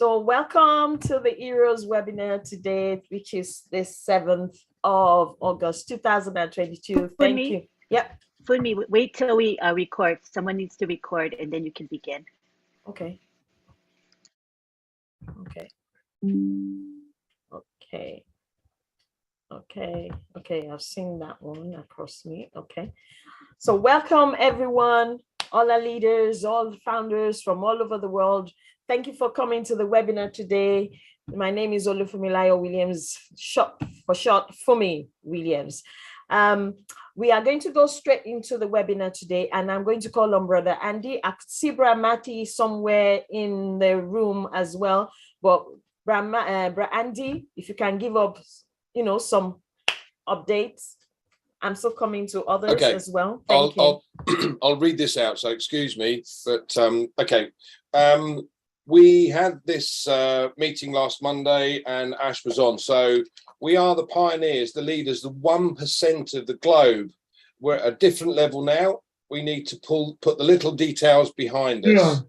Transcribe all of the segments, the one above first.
So welcome to the Heroes webinar today, which is the 7th of August, 2022. Thank you. Yep. Funmi, wait till we record. Someone needs to record and then you can begin. Okay. Okay. Okay. Okay. I've seen that one across me. Okay. So welcome everyone, all our leaders, all the founders from all over the world. Thank you for coming to the webinar today. My name is Olufumilayo Williams, for short, Fumi Williams. We are going to go straight into the webinar today, and I'm going to call on Brother Andy. I could see Bra Mati somewhere in the room as well, but Bra Andy, if you can give up, some updates. I'm still coming to others as well. Thank you. I'll read this out, so excuse me, but okay. We had this meeting last Monday and Ash was on. So we are the pioneers, the leaders, the 1% of the globe. We're at a different level now. We need to put the little details behind us.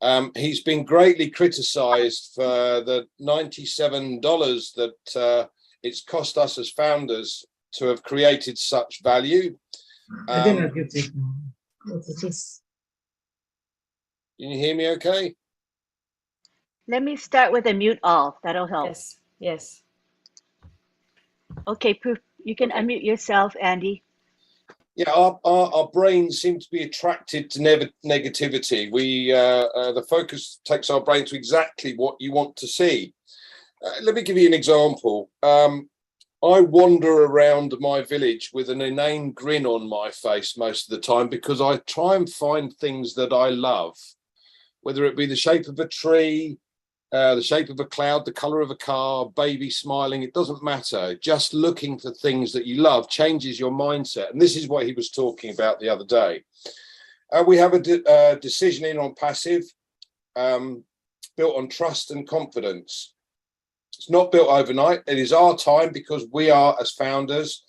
Yeah. He's been greatly criticized for the $97 that it's cost us as founders to have created such value. I didn't get it. What is this? Can you hear me okay? Let me start with a mute all. That'll help. Yes. Okay, you can unmute yourself, Andy. Yeah, our brains seem to be attracted to negativity. The focus takes our brain to exactly what you want to see. Let me give you an example. I wander around my village with an inane grin on my face most of the time because I try and find things that I love, whether it be the shape of a tree, the shape of a cloud, the color of a car, baby smiling, it doesn't matter. Just looking for things that you love changes your mindset. And this is what he was talking about the other day. We have a decision in OnPassive built on trust and confidence. It's not built overnight. It is our time because we are, as founders,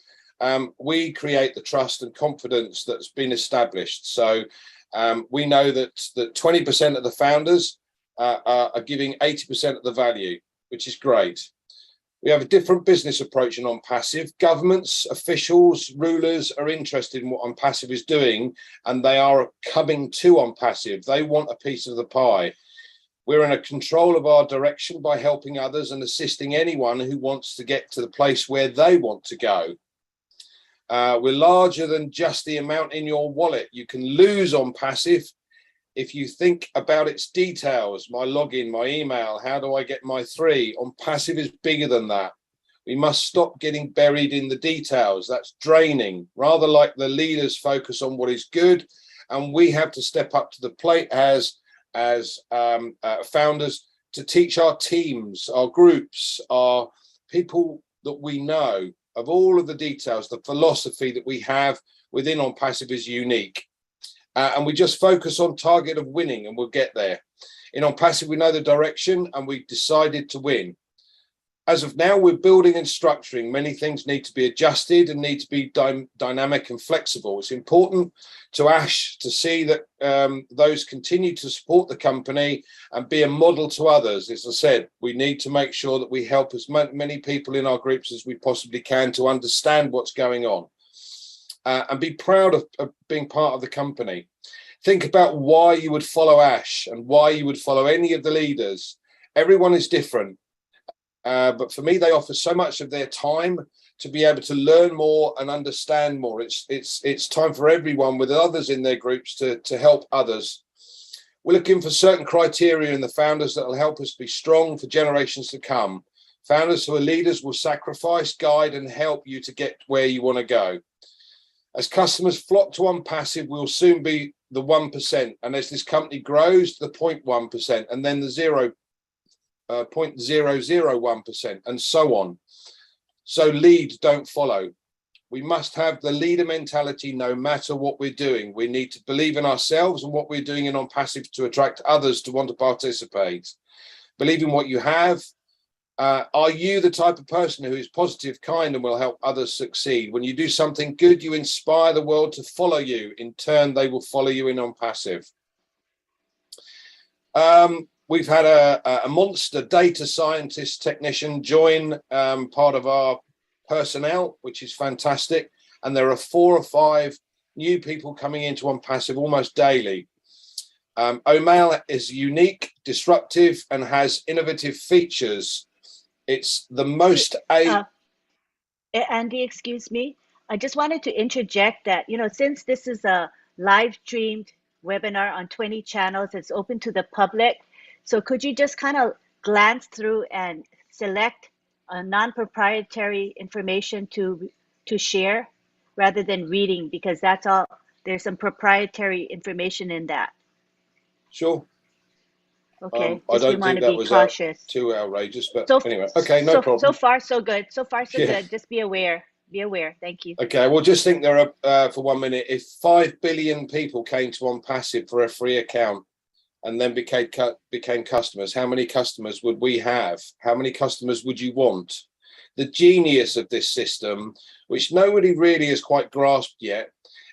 we create the trust and confidence that's been established. So we know that 20% of the founders are giving 80% of the value, which is great. We have a different business approach in OnPassive. Governments, officials, rulers are interested in what OnPassive is doing, and they are coming to OnPassive. They want a piece of the pie. We're in a control of our direction by helping others and assisting anyone who wants to get to the place where they want to go. We're larger than just the amount in your wallet. You can lose OnPassive if you think about its details, my login, my email, how do I get my 3? OnPassive is bigger than that. We must stop getting buried in the details. That's draining. Rather like the leaders focus on what is good, and we have to step up to the plate as founders to teach our teams, our groups, our people that we know of all of the details. The philosophy that we have within OnPassive is unique. And we just focus on target of winning and we'll get there. In OnPassive, we know the direction and we've decided to win. As of now, we're building and structuring. Many things need to be adjusted and need to be dynamic and flexible. It's important to Ash to see that those continue to support the company and be a model to others. As I said, we need to make sure that we help as many people in our groups as we possibly can to understand what's going on. And be proud of being part of the company. Think about why you would follow Ash and why you would follow any of the leaders. Everyone is different. But for me, they offer so much of their time to be able to learn more and understand more. It's time for everyone with others in their groups to help others. We're looking for certain criteria in the founders that will help us be strong for generations to come. Founders who are leaders will sacrifice, guide, and help you to get where you want to go. As customers flock to OnPassive, we'll soon be the 1%. And as this company grows, the 0.1%, and then the 0.001%, and so on. So lead, don't follow. We must have the leader mentality no matter what we're doing. We need to believe in ourselves and what we're doing in OnPassive to attract others to want to participate. Believe in what you have. Are you the type of person who is positive, kind, and will help others succeed? When you do something good, you inspire the world to follow you. In turn, they will follow you in OnPassive. we've had a monster data scientist technician join part of our personnel, which is fantastic. And there are 4 or 5 new people coming into OnPassive almost daily. Omail is unique, disruptive, and has innovative features. It's the most Andy, excuse me. I just wanted to interject that, you know, since this is a live streamed webinar on 20 channels, it's open to the public. So could you just kind of glance through and select a non-proprietary information to share rather than reading, because that's all, there's some proprietary information in that. Sure. Okay, I don't think that was cautious. too outrageous, but anyway, okay, no problem. So far, so good. So far, so good. Just be aware. Be aware. Thank you. Okay, well, just think there are, for 1 minute, if 5 billion people came to OnPassive for a free account and then became customers, how many customers would we have? How many customers would you want? The genius of this system, which nobody really has quite grasped yet,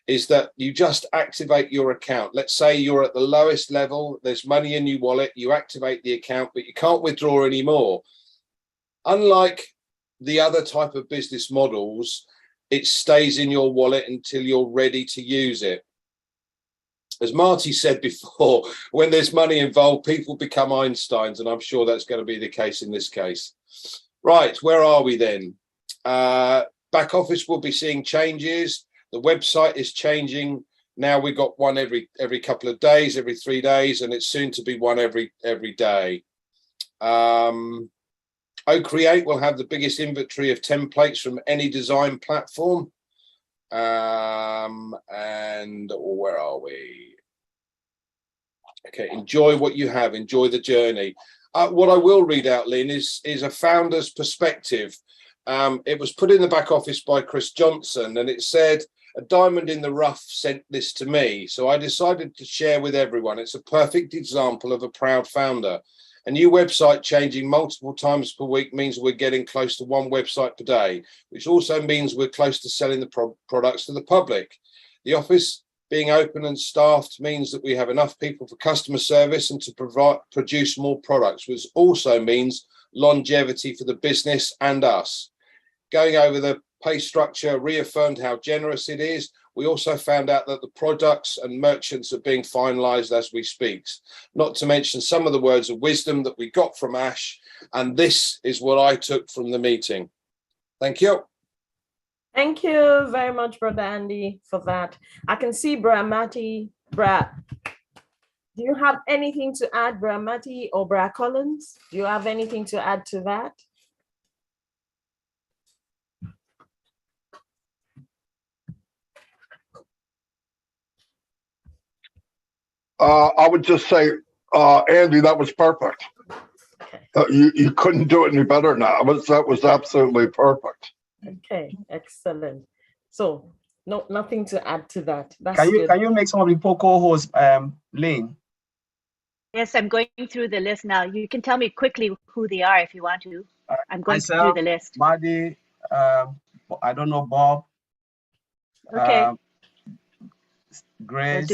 is that you just activate your account. Let's say you're at the lowest level, there's money in your wallet, you activate the account, but you can't withdraw anymore. Unlike the other type of business models, it stays in your wallet until you're ready to use it. As Marty said before, when there's money involved, people become Einsteins, and I'm sure that's going to be the case in this case. Right, where are we then? Back office will be seeing changes. The website is changing. Now we've got one every couple of days, every 3 days, and it's soon to be one every day. OCreate will have the biggest inventory of templates from any design platform. And where are we? Okay, enjoy what you have, enjoy the journey. What I will read out, Lynn, is a founder's perspective. It was put in the back office by Chris Johnson, and it said, "A diamond in the rough sent this to me, so I decided to share with everyone. It's a perfect example of a proud founder. A new website changing multiple times per week means we're getting close to 1 website per day, which also means we're close to selling the products to the public. The office being open and staffed means that we have enough people for customer service and to produce more products, which also means longevity for the business and us. Going over the pay structure reaffirmed how generous it is. We also found out that the products and merchants are being finalized as we speak, not to mention some of the words of wisdom that we got from Ash. And this is what I took from the meeting." Thank you. Thank you very much, Brother Andy, for that. I can see Bra Matty. Bra, do you have anything to add, Bra Matty or Bra Collins? Do you have anything to add to that? I would just say, Andy, that was perfect. You couldn't do it any better now. That was absolutely perfect. Okay, excellent. So nothing to add to that. That's can you make some of the co-hosts, Lynn? Yes, I'm going through the list now. You can tell me quickly who they are if you want to. I'm going through the list. Maddie, I don't know, Bob. Okay. Grace.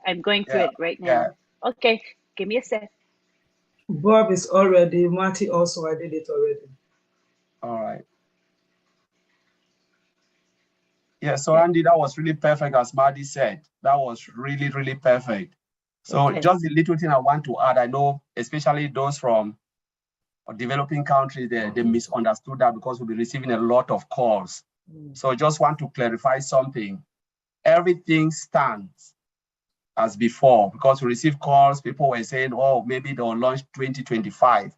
I'm going through it right now. Yeah. Okay, give me a sec. Bob is already, Marty also, I did it already. All right. Yeah, so Andy, that was really perfect, as Marty said. That was really, really perfect. So just the little thing I want to add, I know, especially those from developing countries, they misunderstood that because we'll be receiving a lot of calls. So I just want to clarify something. Everything stands as before, because we received calls, people were saying, oh, maybe they'll launch 2025.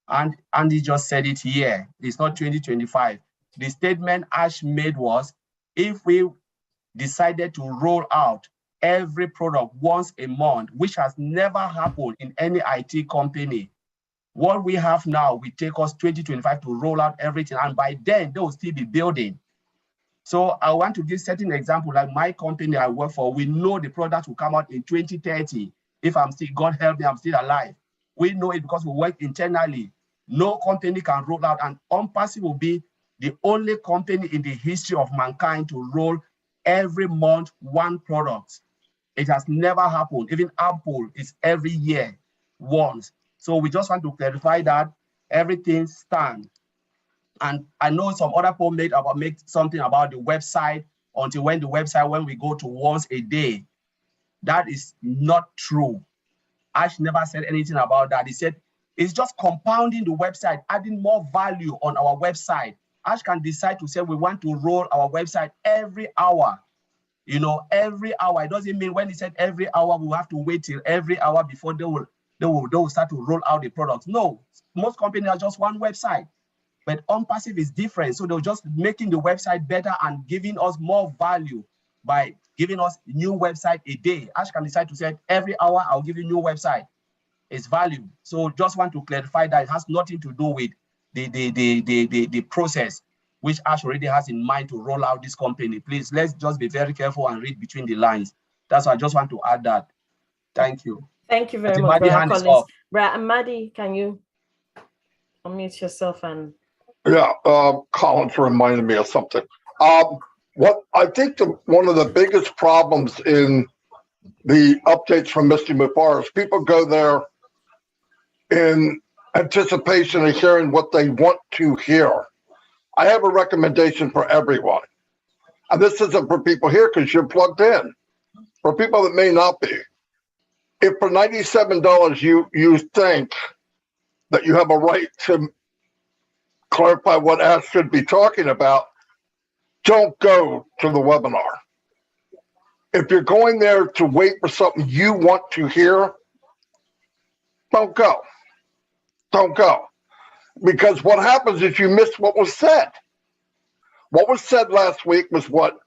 And Andy just said it here. It's not 2025. The statement Ash made was, if we decided to roll out every product once a month, which has never happened in any IT company, what we have now will take us 2025 to roll out everything. And by then, they will still be building. So I want to give certain example, like my company I work for, we know the product will come out in 2030. If I'm still, God help me, I'm still alive. We know it because we work internally. No company can roll out, and OnPassive will be the only company in the history of mankind to roll every month 1 product. It has never happened. Even Apple is every year once. So we just want to clarify that everything stands. And I know some other people make something about the website until when we go to once a day. That is not true. Ash never said anything about that. He said it's just compounding the website, adding more value on our website. Ash can decide to say we want to roll our website every hour. You know, every hour. It doesn't mean when he said every hour, we have to wait till every hour before they will start to roll out the products. No, most companies are just one website. But OnPassive is different. So they're just making the website better and giving us more value by giving us new website a day. Ash can decide to say every hour I'll give you a new website. It's value. So just want to clarify that it has nothing to do with the process which Ash already has in mind to roll out this company. Please, let's just be very careful and read between the lines. That's why I just want to add that. Thank you. Thank you very much, Brother Collins. Brother Maddie, can you unmute yourself and... Yeah, Collins reminded me of something. What I think one of the biggest problems in the updates from Mr. Mufar is people go there in anticipation of hearing what they want to hear. I have a recommendation for everyone. And this isn't for people here because you're plugged in. For people that may not be. If for $97 you think that you have a right to clarify what Ash should be talking about, don't go to the webinar. If you're going there to wait for something you want to hear, don't go. Don't go. Because what happens is you miss what was said. What was said last week was what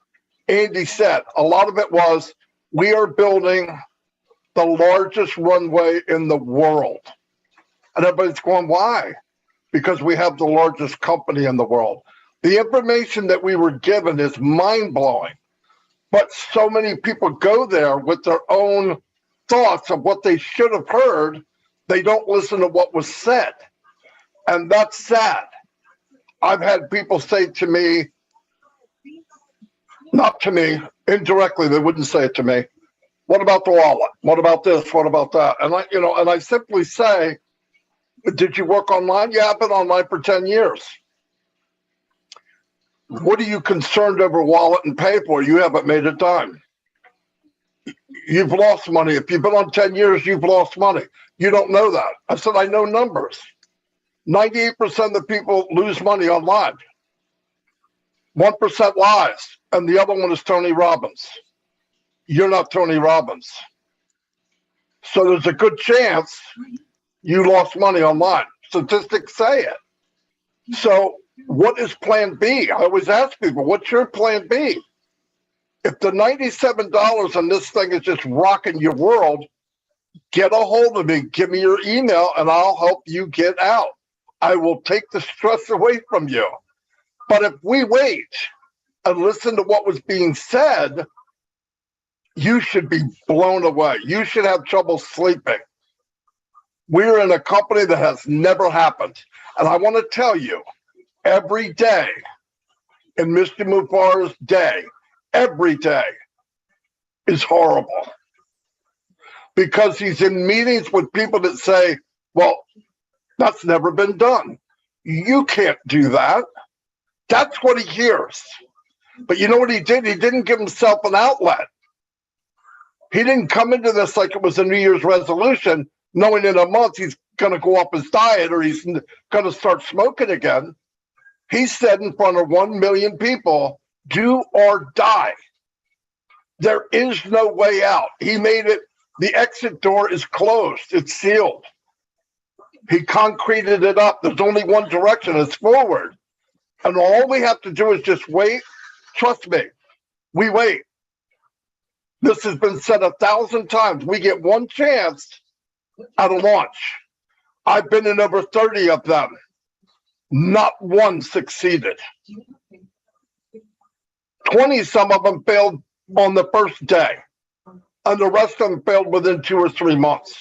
Andy said. A lot of it was, we are building the largest runway in the world. And everybody's going, why? Because we have the largest company in the world. The information that we were given is mind-blowing. But so many people go there with their own thoughts of what they should have heard. They don't listen to what was said. And that's sad. I've had people say to me, not to me, indirectly, they wouldn't say it to me. What about the wallet? What about this? What about that? And I simply say, did you work online? Yeah, I've been online for 10 years. What are you concerned over wallet and pay for? You haven't made a dime. You've lost money. If you've been on 10 years, you've lost money. You don't know that. I said, I know numbers. 98% of the people lose money online. 1% lies, and the other one is Tony Robbins. You're not Tony Robbins. So there's a good chance you lost money online. Statistics say it. So what is plan B? I always ask people, what's your plan B? If the $97 on this thing is just rocking your world, get a hold of me. Give me your email, and I'll help you get out. I will take the stress away from you. But if we wait and listen to what was being said, you should be blown away. You should have trouble sleeping. We're in a company that has never happened. And I want to tell you, every day in Mr. Mufar's day, every day is horrible. Because he's in meetings with people that say, well, that's never been done. You can't do that. That's what he hears. But you know what he did? He didn't give himself an outlet. He didn't come into this like it was a New Year's resolution, knowing in a month he's going to go up his diet or he's going to start smoking again. He said in front of 1 million people, do or die. There is no way out. He made it, the exit door is closed. It's sealed. He concreted it up. There's only one direction, it's forward. And all we have to do is just wait. Trust me, we wait. This has been said 1,000 times. We get one chance at a launch. I've been in over 30 of them. Not one succeeded. 20, some of them failed on the first day. And the rest of them failed within 2 or 3 months.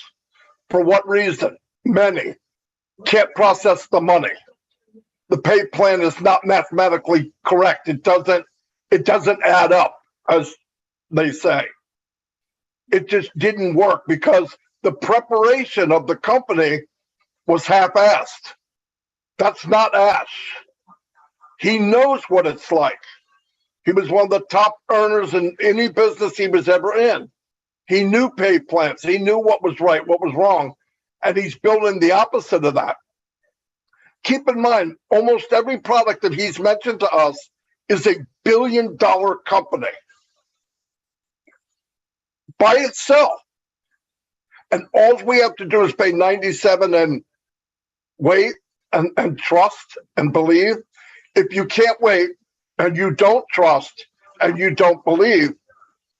For what reason? Many can't process the money. The pay plan is not mathematically correct. It doesn't add up, as they say. It just didn't work because the preparation of the company was half-assed. That's not Ash. He knows what it's like. He was one of the top earners in any business he was ever in. He knew pay plans. He knew what was right, what was wrong. And he's building the opposite of that. Keep in mind, almost every product that he's mentioned to us is a billion-dollar company by itself. And all we have to do is pay 97 and wait and trust and believe. If you can't wait and you don't trust and you don't believe,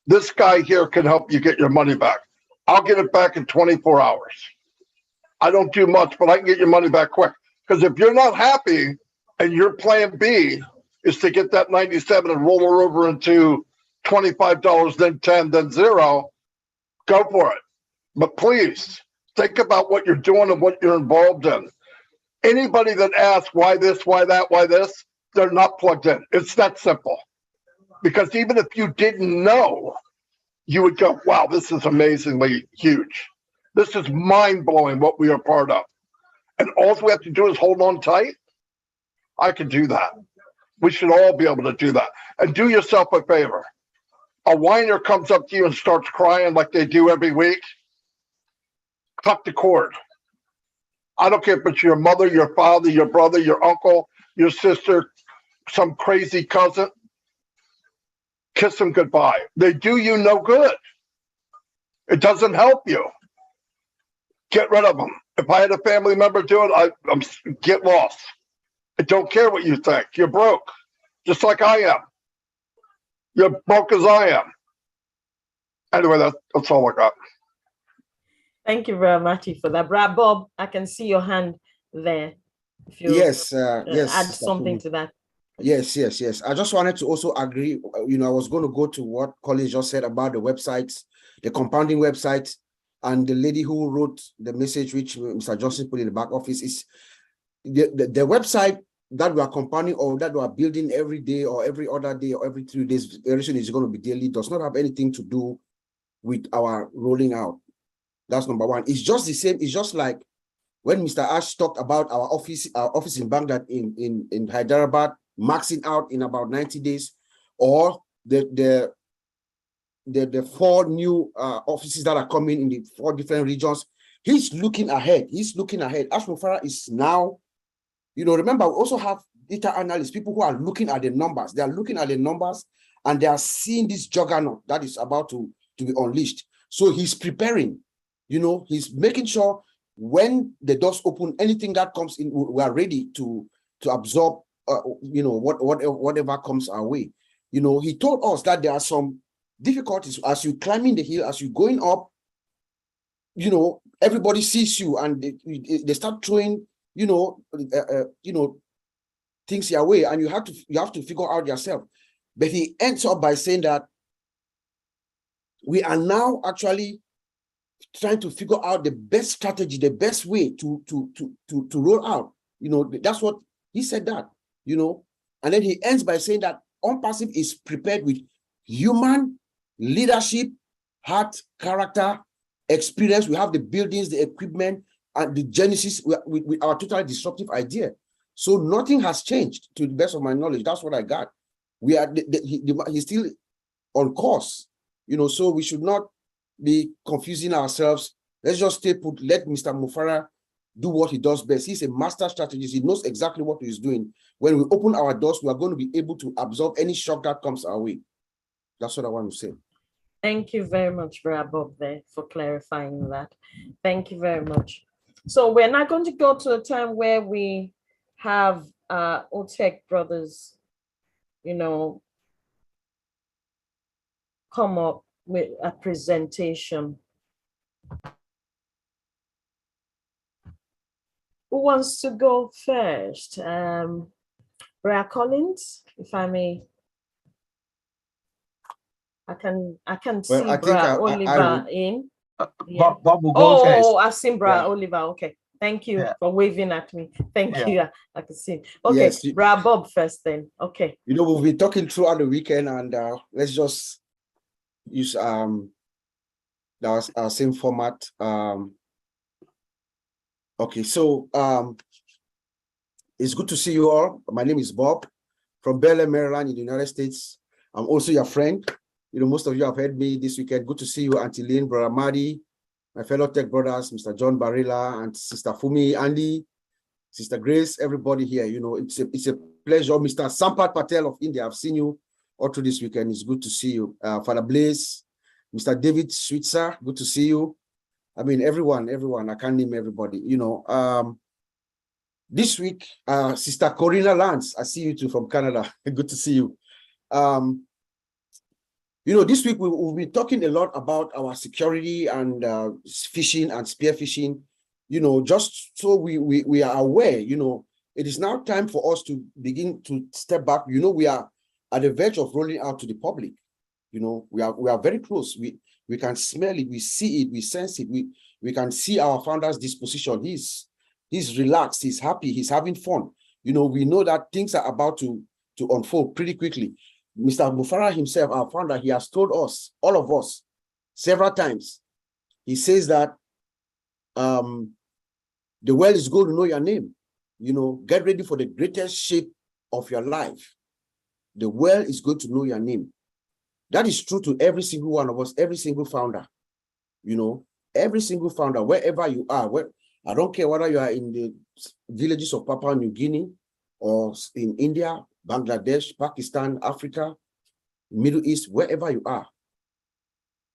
this guy here can help you get your money back. I'll get it back in 24 hours. I don't do much, but I can get your money back quick. Because if you're not happy and your plan B is to get that 97 and roll her over into $25, then 10, then 0, go for it. But please think about what you're doing and what you're involved in. Anybody that asks why this, why that, why this, they're not plugged in. It's that simple. Because even if you didn't know, you would go, wow, this is amazingly huge. This is mind-blowing what we are part of. And all we have to do is hold on tight. I can do that. We should all be able to do that. And do yourself a favor. A whiner comes up to you and starts crying like they do every week. Cut the cord. I don't care if it's your mother, your father, your brother, your uncle, your sister, some crazy cousin. Kiss them goodbye. They do you no good. It doesn't help you. Get rid of them. If I had a family member do it, I'm get lost. I don't care what you think. You're broke, just like I am. You're broke as I am. Anyway, that's all I got. Thank you very much for that. Brad Bob, I can see your hand there. If you yes, add something to that. Yes. I just wanted to also agree. I was going to go to what Colin just said about the websites, the compounding websites, and the lady who wrote the message, which Mr. Johnson put in the back office, is the website that we are compounding or that we are building every day or every other day or every 3 days, very soon is going to be daily, does not have anything to do with our rolling out. That's number one. It's just the same. It's just like when Mr. Ash talked about our office in Baghdad in Hyderabad, maxing out in about 90 days, or the 4 new offices that are coming in the 4 different regions. He's looking ahead. Ash Mufara is now, remember, we also have data analysts, people who are looking at the numbers. They are looking at the numbers and they are seeing this juggernaut that is about to be unleashed. So he's preparing, he's making sure when the doors open, anything that comes in, we are ready to absorb, whatever comes our way. He told us that there are some difficulties as you climbing the hill, as you going up, everybody sees you and they start throwing, things your way, and you have to figure out yourself. But he ends up by saying that we are now actually trying to figure out the best strategy, the best way to roll out. That's what he said that, and then he ends by saying that OnPassive is prepared with human leadership, heart, character, experience. We have the buildings, the equipment, and the genesis with our totally disruptive idea. So nothing has changed to the best of my knowledge. That's what I got. We are he's still on course, so we should not be confusing ourselves. Let's just stay put. Let Mr. Mufara do what he does best. He's a master strategist. He knows exactly what he's doing. When we open our doors, we are going to be able to absorb any shock that comes our way. That's what I want to say. Thank you very much, Brad Bob, there for clarifying that. Thank you very much. So we're not going to go to a time where we have OTech brothers, come up with a presentation. Who wants to go first? Brad Collins, if I may. I can see Brad Oliver in. Yeah. Bob will go first. Oh, I've seen Brad Oliver. Okay. Thank you for waving at me. Thank you. I can see. Okay, yes, Brad Bob first then. Okay. We've been talking throughout the weekend, and let's just use our same format. Okay, so it's good to see you all. My name is Bob from Bel Air, Maryland, in the United States. I'm also your friend. Most of you have heard me this weekend. Good to see you, Auntie Lynn, Brother Madi, my fellow tech brothers, Mr. John Barilla, and Sister Fumi, Andy, Sister Grace, everybody here. It's a pleasure. Mr. Sampath Patel of India, I've seen you all through this weekend. It's good to see you. Father Blaze, Mr. David Switzer, good to see you. I mean, everyone, I can't name everybody. This week, Sister Corina Lance, I see you too from Canada. Good to see you. This week we'll be talking a lot about our security and fishing and spear fishing. Just so we are aware. It is now time for us to begin to step back. We are at the verge of rolling out to the public. We are very close. We can smell it, we see it, we sense it. We can see our founder's disposition. He's relaxed, he's happy, he's having fun. We know that things are about to unfold pretty quickly. Mr. Mufara himself, our founder, he has told us, all of us, several times. He says that the world is going to know your name. Get ready for the greatest shape of your life. The world is going to know your name. That is true to every single one of us, every single founder. Every single founder, wherever you are, I don't care whether you are in the villages of Papua New Guinea or in India, Bangladesh, Pakistan, Africa, Middle East, wherever you are.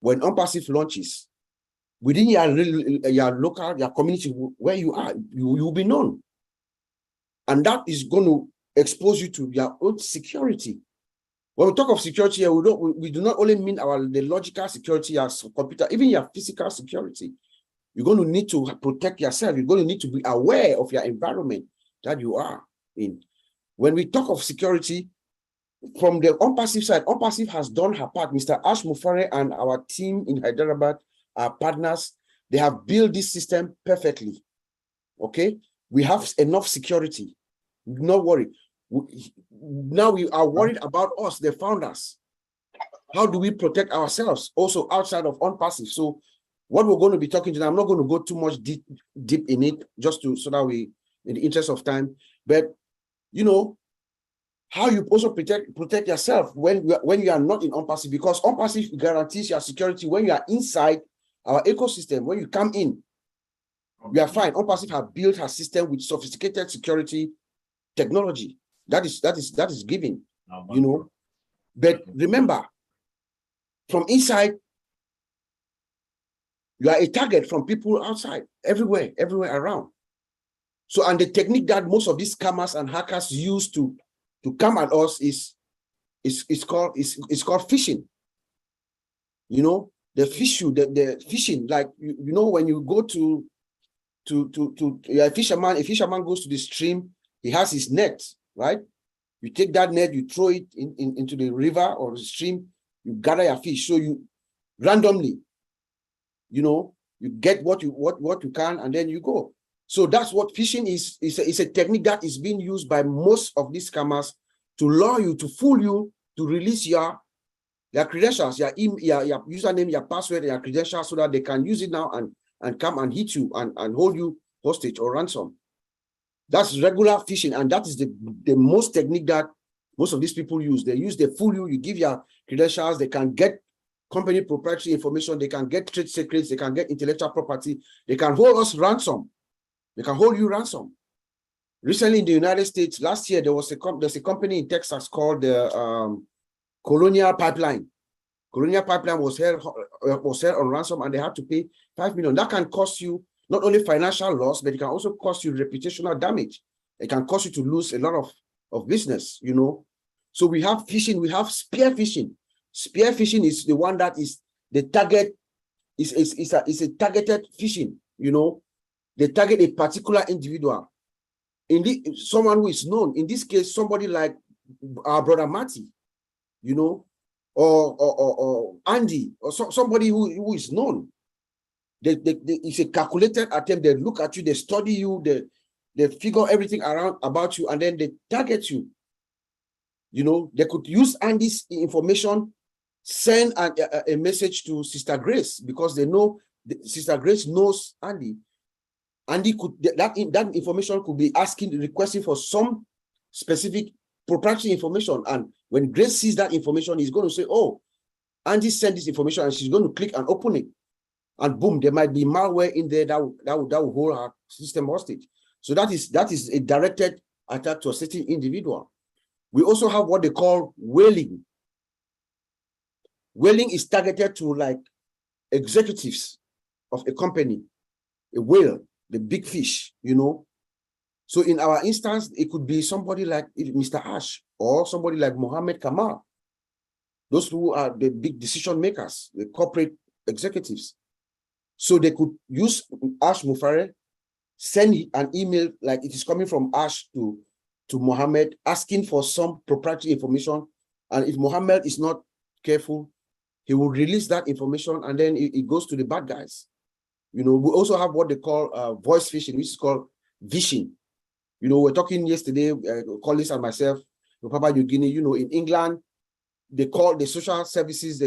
When OnPassive launches, within your local, your community, where you are, you will be known. And that is going to expose you to your own security. When we talk of security here, we do not only mean the logical security as computer, even your physical security. You're going to need to protect yourself. You're going to need to be aware of your environment that you are in. When we talk of security, from the OnPassive side, OnPassive has done her part. Mr. Ash Mufare and our team in Hyderabad, our partners, they have built this system perfectly. Okay? We have enough security. Do not worry. Now we are worried about us, the founders. How do we protect ourselves also outside of OnPassive? So what we're going to be talking to, I'm not going to go too much deep in it, just so that we, in the interest of time, but how you also protect yourself when you are not in OnPassive, because OnPassive guarantees your security when you are inside our ecosystem. When you come in, we are fine. OnPassive have built her system with sophisticated security technology. That is given, But remember, from inside, you are a target from people outside, everywhere around. So, and the technique that most of these scammers and hackers use to come at us is called phishing. The phishing, like when you go to a fisherman goes to the stream, he has his net, right? You take that net, you throw it into the river or the stream, you gather your fish. So you randomly, you get what you can, and then you go. So that's what phishing is. It's a technique that is being used by most of these scammers to lure you, to fool you, to release your credentials, your username, your password, your credentials, so that they can use it now and come and hit you and hold you hostage or ransom. That's regular phishing, and that is the most technique that most of these people use. They fool you, you give your credentials, they can get company proprietary information, they can get trade secrets, they can get intellectual property, they can hold us ransom. They can hold you ransom. Recently in the United States, last year, there's a company in Texas called the Colonial Pipeline. Colonial Pipeline was held on ransom, and they had to pay $5 million. That can cost you not only financial loss, but it can also cost you reputational damage. It can cause you to lose a lot of business, So we have phishing, we have spear phishing. Spear phishing is the one that is the target, is a targeted phishing, They target a particular individual. Someone who is known. In this case, somebody like our brother Matty, or Andy, or somebody who is known. It's a calculated attempt. They look at you, they study you, they figure everything around about you, and then they target you. They could use Andy's information, send a message to Sister Grace, because they know Sister Grace knows Andy. and that information could be requesting for some specific proprietary information. And when Grace sees that information, he's going to say, oh, Andy sent this information, and she's going to click and open it. And boom, there might be malware in there that will hold our system hostage. So that is a directed attack to a certain individual. We also have what they call whaling. Whaling is targeted to like executives of a company, a whale, the big fish, you know. So in our instance, it could be somebody like Mr. Ash or somebody like Mohammed Kamal. Those who are the big decision makers, the corporate executives. So they could use Ash Mufare, send an email like it is coming from Ash to Mohammed, asking for some proprietary information. And if Mohammed is not careful, he will release that information, and then it goes to the bad guys. You know, we also have what they call voice phishing, which is called vishing. You know, we're talking yesterday, colleagues and myself, Papua New Guinea, you know, in England, they call the social services,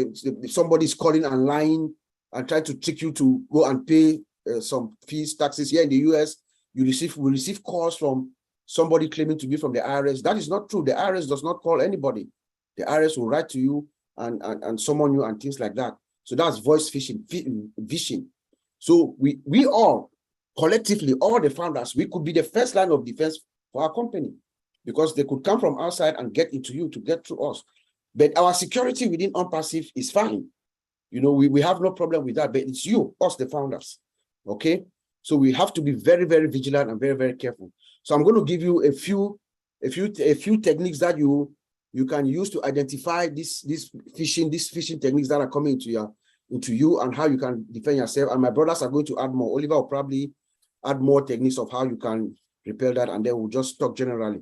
somebody's calling and lying and trying to trick you to go and pay some fees, taxes. Here in the US, we receive calls from somebody claiming to be from the IRS. That is not true. The IRS does not call anybody. The IRS will write to you and summon you and things like that. So that's voice phishing, vishing. So we all, collectively, all the founders, we could be the first line of defense for our company, because they could come from outside and get into you to get through us. But our security within OnPassive is fine. You know, we have no problem with that, but it's you, us, the founders. Okay? So we have to be very, very vigilant and very, very careful. So I'm going to give you a few techniques that you can use to identify these phishing techniques that are coming into you and how you can defend yourself. And my brothers are going to add more. Oliver will probably add more techniques of how you can repel that, and then we'll just talk generally.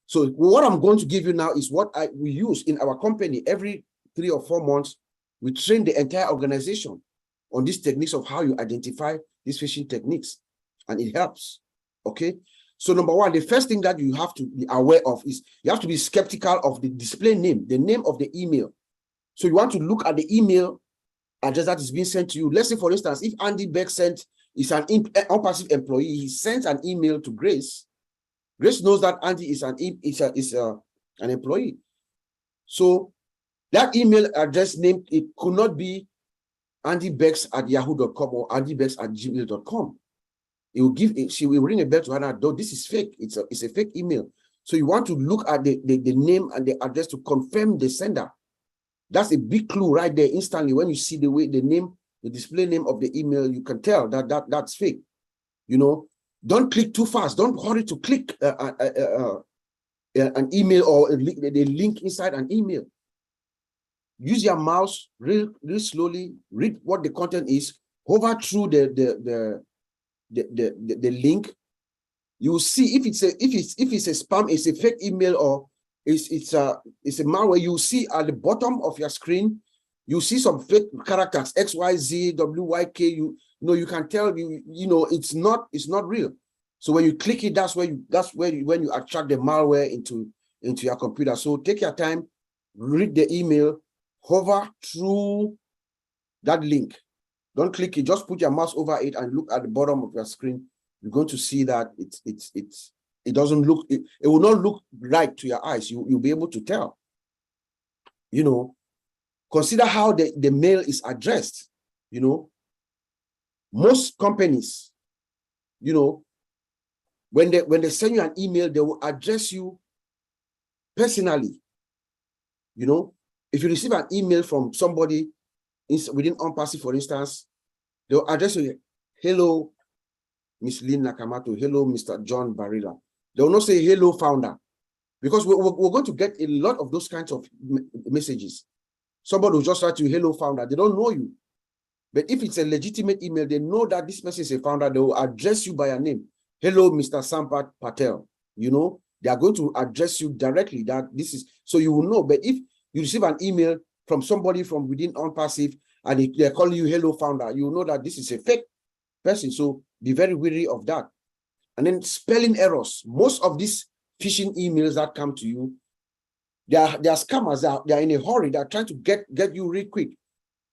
So what I'm going to give you now is what we use in our company. Every 3 or 4 months, we train the entire organization on these techniques of how you identify these phishing techniques, and it helps. Okay. So number one, the first thing that you have to be aware of is you have to be skeptical of the display name, the name of the email. So you want to look at the email address that is being sent to you. Let's say, for instance, if Andy Beck is an OnPassive employee, he sends an email to Grace. Grace knows that Andy is an employee. So that email address name, it could not be andybecks@yahoo.com or andybecks@gmail.com. She will ring a bell to her, though this is fake. It's a fake email. So you want to look at the name and the address to confirm the sender. That's a big clue right there instantly. When you see the name, the display name of the email, you can tell that's fake. You know, don't click too fast. Don't hurry to click an email or the link inside an email. Use your mouse real slowly. Read what the content is. Hover through the link. You will see if it's a spam, it's a fake email, or it's a malware. You see at the bottom of your screen, you see some fake characters, XYZ, WYK. You know, you can tell you know it's not real. So when you click it, that's when you attract the malware into your computer. So take your time, read the email, hover through that link. Don't click it, just put your mouse over it and look at the bottom of your screen. You're going to see that it doesn't look, it will not look right to your eyes. You'll be able to tell. You know, consider how the mail is addressed. You know, most companies, you know, when they send you an email, they will address you personally. You know, if you receive an email from somebody within OnPassive, for instance, they'll address you, hello, Miss Lynn Nakamato, hello, Mr. John Barilla. They will not say hello, founder, because we're going to get a lot of those kinds of messages. Somebody will just write to you, hello, founder. They don't know you. But if it's a legitimate email, they know that this person is a founder. They will address you by your name. Hello, Mr. Sampat Patel. You know, they are going to address you directly. That this is, so you will know. But if you receive an email from somebody from within OnPassive and they're calling you hello, founder, you will know that this is a fake person. So be very wary of that. And then spelling errors. Most of these phishing emails that come to you, they are scammers. They are in a hurry. They are trying to get you real quick.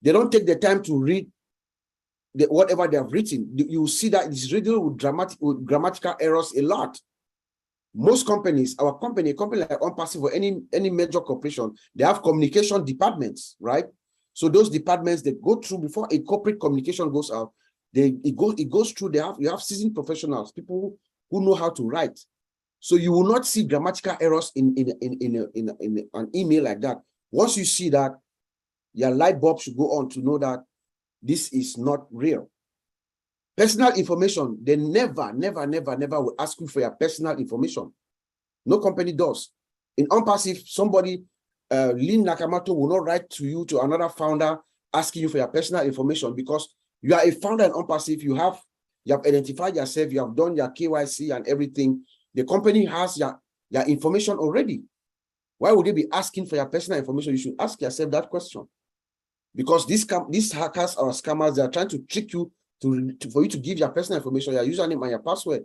They don't take the time to read whatever they have written, you see that it's riddled with grammatical errors a lot. Most companies, our company, a company like OnPassive or any major corporation, they have communication departments, right? So those departments, they go through before a corporate communication goes out. It goes through. You have seasoned professionals, people who know how to write. So you will not see grammatical errors in an email like that. Once you see that, your light bulb should go on to know that this is not real. Personal information, they never will ask you for your personal information. No company does. In OnPassive, somebody, Lynn Nakamoto, will not write to you, to another founder, asking you for your personal information, because you are a founder in OnPassive. You have identified yourself, you have done your KYC and everything. The company has your information already. Why would they be asking for your personal information? You should ask yourself that question. Because these hackers or scammers, they are trying to trick you for you to give your personal information, your username and your password.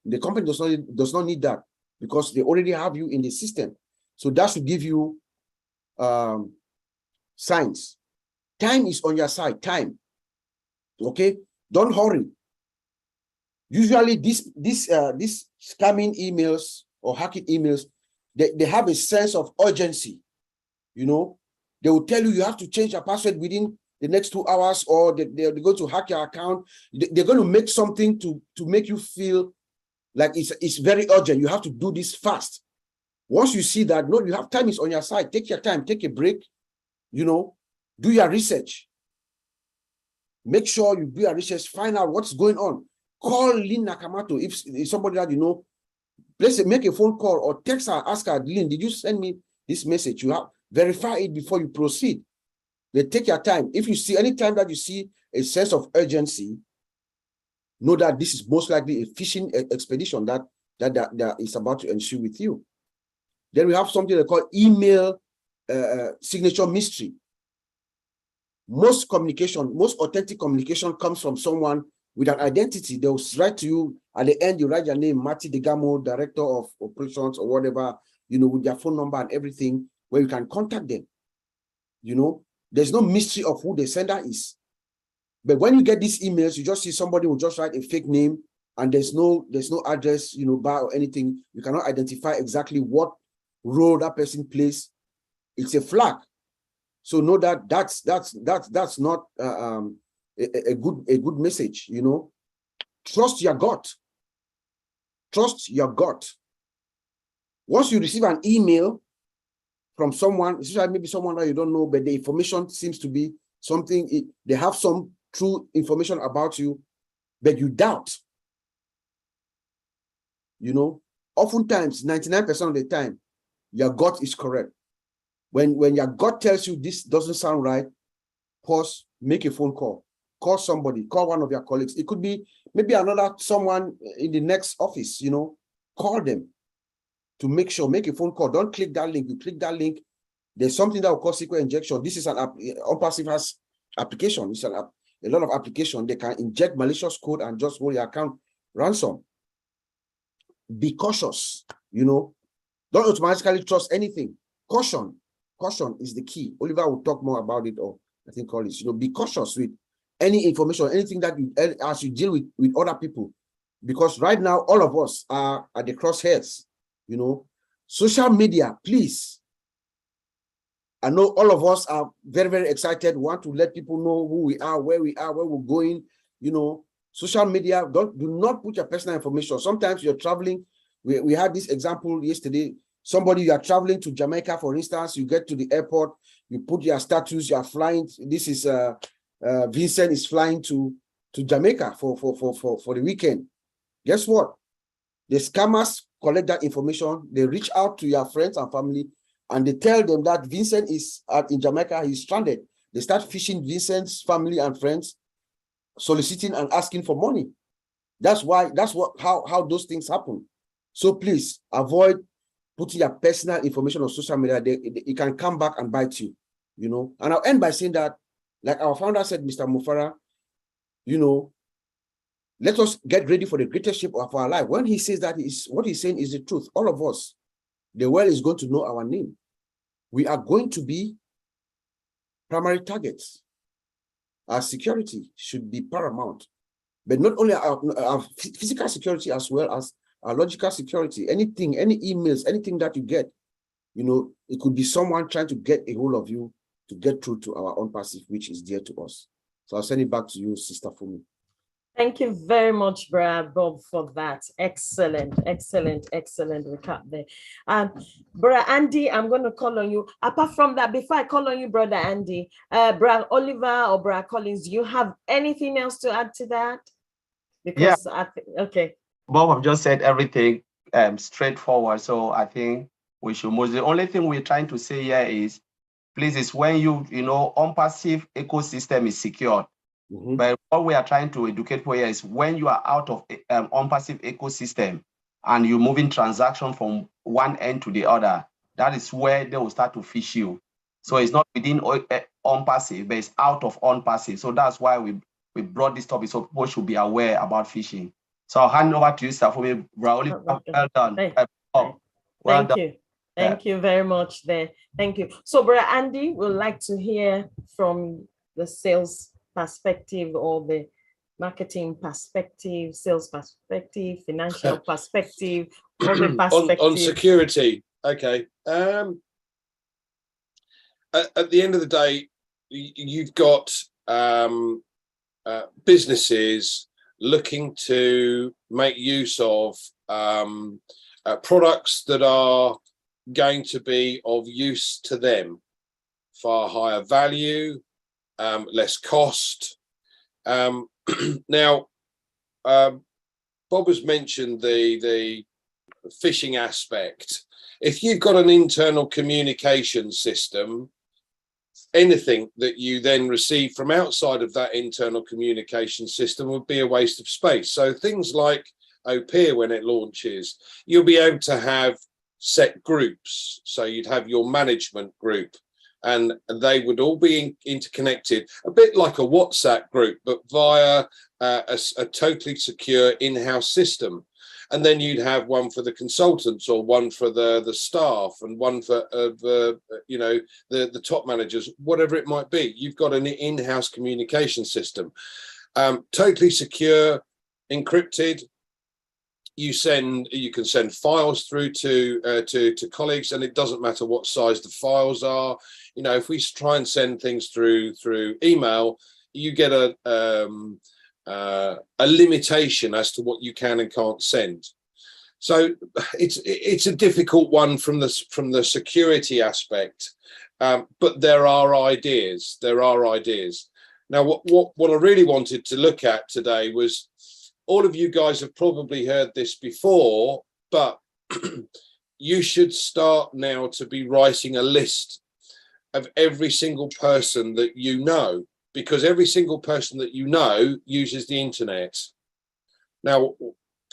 The company does not need that, because they already have you in the system. So that should give you signs. Time is on your side. Time. Okay, don't hurry. Usually, these scamming emails or hacking emails, they have a sense of urgency. You know, they will tell you have to change your password within the next 2 hours, or they're going to hack your account. They're going to make something to make you feel like it's very urgent. You have to do this fast. Once you see that, no, you have time is on your side. Take your time, take a break, you know, do your research. Make sure you do your research, find out what's going on. Call Lynn Nakamoto if somebody that you know. Make a phone call or text her, ask her, Lynn, did you send me this message? You have verify it before you proceed. Then take your time. If you see anytime that you see a sense of urgency, know that this is most likely a phishing expedition that is about to ensue with you. Then we have something they call email signature mystery. Most communication, most authentic communication comes from someone with an identity. They'll write to you at the end, you write your name, Marty Degamo, Director of Operations or whatever, you know, with their phone number and everything, where you can contact them. You know, there's no mystery of who the sender is. But when you get these emails, you just see somebody will just write a fake name and there's no address, you know, bar or anything. You cannot identify exactly what role that person plays. It's a flag. So know that that's not a good message, you know. Trust your gut. Trust your gut. Once you receive an email from someone, especially maybe someone that you don't know, but the information seems to be something, they have some true information about you, but you doubt. You know, oftentimes, 99% of the time, your gut is correct. When your gut tells you this doesn't sound right, pause, make a phone call. Call somebody, call one of your colleagues. It could be maybe someone in the next office, you know, call them to make sure, make a phone call. Don't click that link. You click that link, there's something that will cause SQL injection. This is an app, OnPassive has application. It's an app, a lot of application. They can inject malicious code and just hold your account ransom. Be cautious, you know, don't automatically trust anything. Caution is the key. Oliver will talk more about it, or I think all this, you know, be cautious with any information, anything that you, as you deal with other people, because right now, all of us are at the crosshairs, you know. Social media, please. I know all of us are very, very excited, want to let people know who we are, where we're going, you know. Social media, do not put your personal information. Sometimes you're traveling. We had this example yesterday. Somebody, you are traveling to Jamaica, for instance, you get to the airport, you put your status, you are flying. This is Vincent is flying to Jamaica for the weekend. Guess what? The scammers collect that information. They reach out to your friends and family, and they tell them that Vincent is in Jamaica, he's stranded. They start phishing Vincent's family and friends, soliciting and asking for money. That's how those things happen. So please avoid putting your personal information on social media. It can come back and bite you, you know. And I'll end by saying that, like our founder said, Mr. Mufara, you know, let us get ready for the greatest shape of our life. When he says that, what he's saying is the truth. All of us, the world is going to know our name. We are going to be primary targets. our security should be paramount. But not only our physical security as well as our logical security. Anything, any emails, anything that you get, you know, it could be someone trying to get a hold of you to get through to our OnPassive, which is dear to us. So I'll send it back to you, Sister Fumi. Thank you very much, Brother Bob, for that. Excellent recap there. Brother Andy, I'm going to call on you. Apart from that, before I call on you, Brother Andy, Brother Oliver or Brother Collins, do you have anything else to add to that? Because okay. Bob have just said everything straightforward. So I think we should move. The only thing we're trying to say here is, please, is when you know, OnPassive ecosystem is secured. But what we are trying to educate for here is when you are out of OnPassive ecosystem and you're moving transaction from one end to the other, that is where they will start to fish you. So it's not within OnPassive, but it's out of OnPassive. So that's why we brought this topic, so people should be aware about phishing. So I'll hand over to you, Safumi. Well done. Thank you. Thank you very much there. Thank you. So, Brother Andy, we'd like to hear from the sales perspective or the marketing perspective, sales perspective, financial perspective, or the perspective. On security. Okay. At the end of the day, you've got businesses looking to make use of products that are going to be of use to them, far higher value, less cost. Now, Bob has mentioned the phishing aspect. If you've got an internal communication system, anything that you then receive from outside of that internal communication system would be a waste of space. So things like OPIR, when it launches, you'll be able to have set groups. So you'd have your management group, and they would all be interconnected, a bit like a WhatsApp group, but via a totally secure in-house system. And then you'd have one for the consultants, or one for the staff, and one for you know, the top managers, whatever it might be. You've got an in-house communication system, totally secure, encrypted. You can send files through to colleagues, and it doesn't matter what size the files are. You know, if we try and send things through email, you get a limitation as to what you can and can't send. So it's a difficult one from the security aspect, but there are ideas. Now, what I really wanted to look at today was, all of you guys have probably heard this before, but you should start now to be writing a list of every single person that you know, because every single person that you know uses the internet. Now,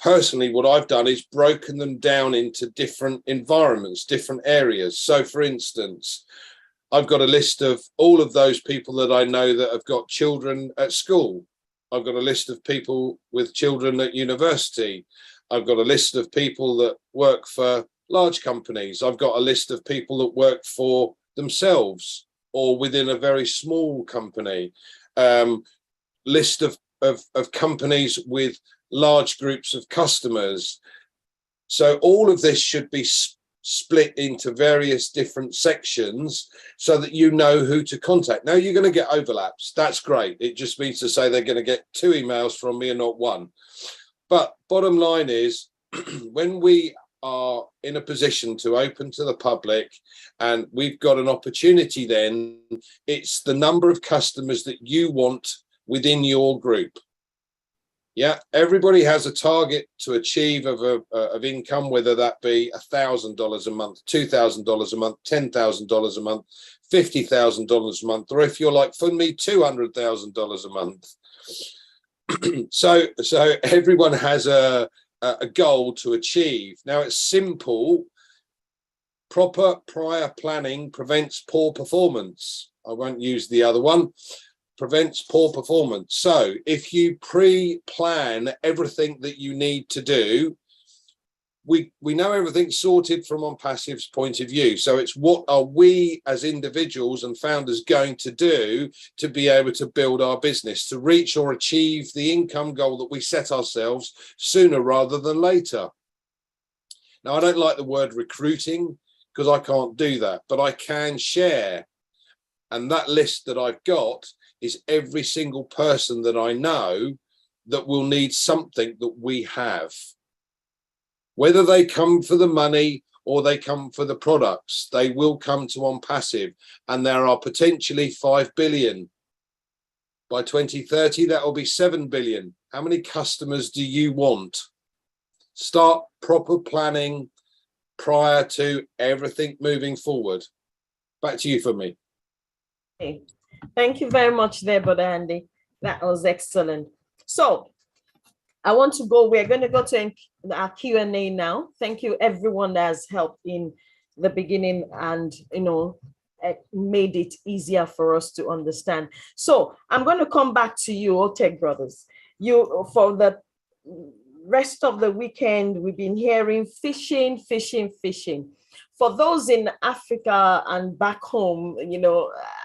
personally, what I've done is broken them down into different environments, different areas. So, for instance, I've got a list of all of those people that I know that have got children at school. I've got a list of people with children at university. I've got a list of people that work for large companies. I've got a list of people that work for themselves or within a very small company. List of companies with large groups of customers. So all of this should be split into various different sections so that you know who to contact. Now, you're going to get overlaps. That's great. It just means to say they're going to get 2 emails from me and not 1. But bottom line is, when we are in a position to open to the public and we've got an opportunity, then it's the number of customers that you want within your group. Yeah, everybody has a target to achieve of income, whether that be $1,000 a month, $2,000 a month, $10,000 a month, $50,000 a month, or if you're like for me, $200,000 a month. So everyone has a goal to achieve. Now, it's simple. Proper prior planning prevents poor performance. I won't use the other one. Prevents poor performance. So if you pre-plan everything that you need to do, we know everything's sorted from OnPassive's point of view. So it's what are we as individuals and founders going to do to be able to build our business, to reach or achieve the income goal that we set ourselves sooner rather than later. Now, I don't like the word recruiting because I can't do that, but I can share. And that list that I've got is every single person that I know that will need something that we have. Whether they come for the money or they come for the products, they will come to OnPassive, and there are potentially 5 billion. By 2030, that will be 7 billion. How many customers do you want? Start proper planning prior to everything moving forward. Back to you for me. Okay. Thank you very much there, Brother Andy. That was excellent. So we're going to go to our Q&A now. Thank you everyone that has helped in the beginning and, made it easier for us to understand. So I'm going to come back to you, Otech Brothers. You, for the rest of the weekend, we've been hearing fishing. For those in Africa and back home,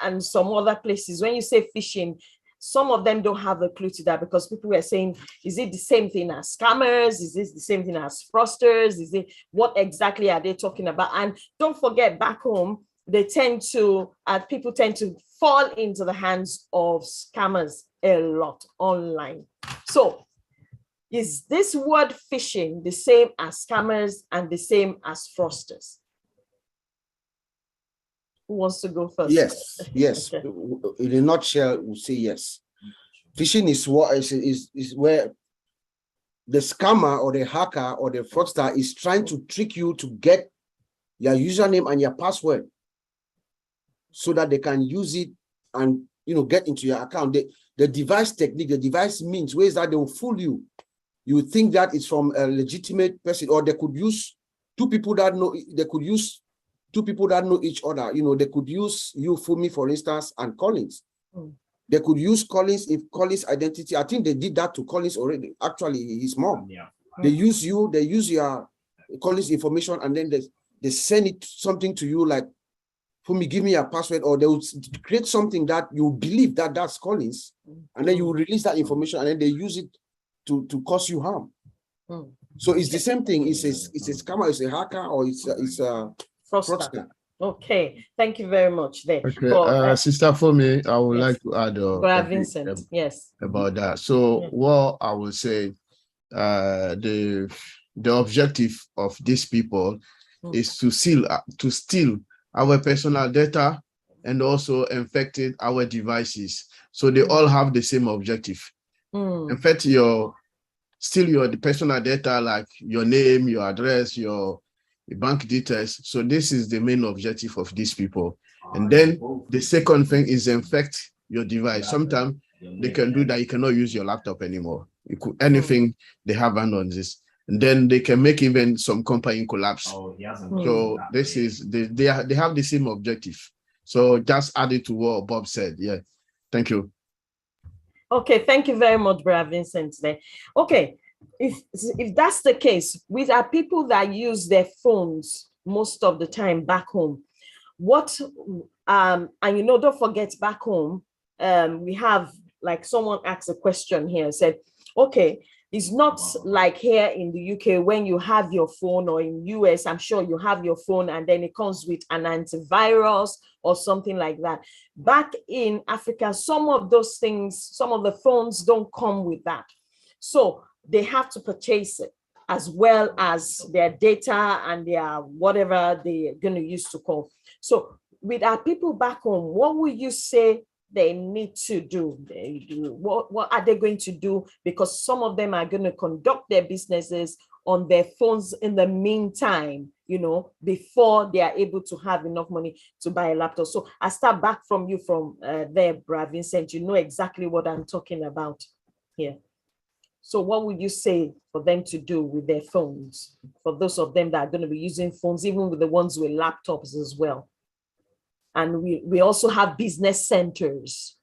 and some other places, when you say fishing, some of them don't have a clue to that, because people were saying, is it the same thing as scammers? Is this the same thing as fraudsters? What exactly are they talking about? And don't forget, back home, people tend to fall into the hands of scammers a lot online. So is this word phishing the same as scammers and the same as fraudsters? Who wants to go first? Yes. Okay. In a nutshell, we'll say yes. Phishing is what is where the scammer or the hacker or the fraudster is trying to trick you to get your username and your password so that they can use it and get into your account. The device technique, the device means ways that they will fool you. You think that it's from a legitimate person, or they could use two people that know. They could use two people that know each other. They could use you, Fumi, for instance, and Collins. They could use Collins if Collins' identity. I think they did that to Collins already. Actually, his mom. Yeah. They use you. They use your Collins information, and then they send it something to you like, Fumi, give me your password, or they will create something that you believe that that's Collins, and then you will release that information, and then they use it to cause you harm. So it's the same thing. It's a scammer, it's a hacker, or it's a fraudster. Okay, thank you very much there. Okay, Sister Fumi, I would like to add Vincent, yes, about that. So what I will say, the objective of these people is to steal our personal data and also infected our devices. So they all have the same objective. In fact, steal the personal data, like your name, your address, your bank details. So this is the main objective of these people. And then the second thing is infect your device. Sometimes they can do that. You cannot use your laptop anymore. Anything they have on this. And then they can make even some company collapse. So this is, they have the same objective. So just add it to what Bob said. Yeah. Thank you. Okay, thank you very much, Brother Vincent. There. Okay, if that's the case, with our people that use their phones most of the time back home, and don't forget, back home, we have, like, someone asked a question here and said, okay, it's not like here in the UK when you have your phone, or in US, I'm sure you have your phone and then it comes with an antivirus or something like that. Back in Africa, some of those things, some of the phones don't come with that. So they have to purchase it, as well as their data and their whatever they're going to use to call. So with our people back home, what would you say they need to do? What are they going to do? Because some of them are going to conduct their businesses on their phones in the meantime, before they are able to have enough money to buy a laptop. So I start back from you from there, Brother Vincent. You know exactly what I'm talking about here. So what would you say for them to do with their phones? For those of them that are going to be using phones, even with the ones with laptops as well. And we also have business centers.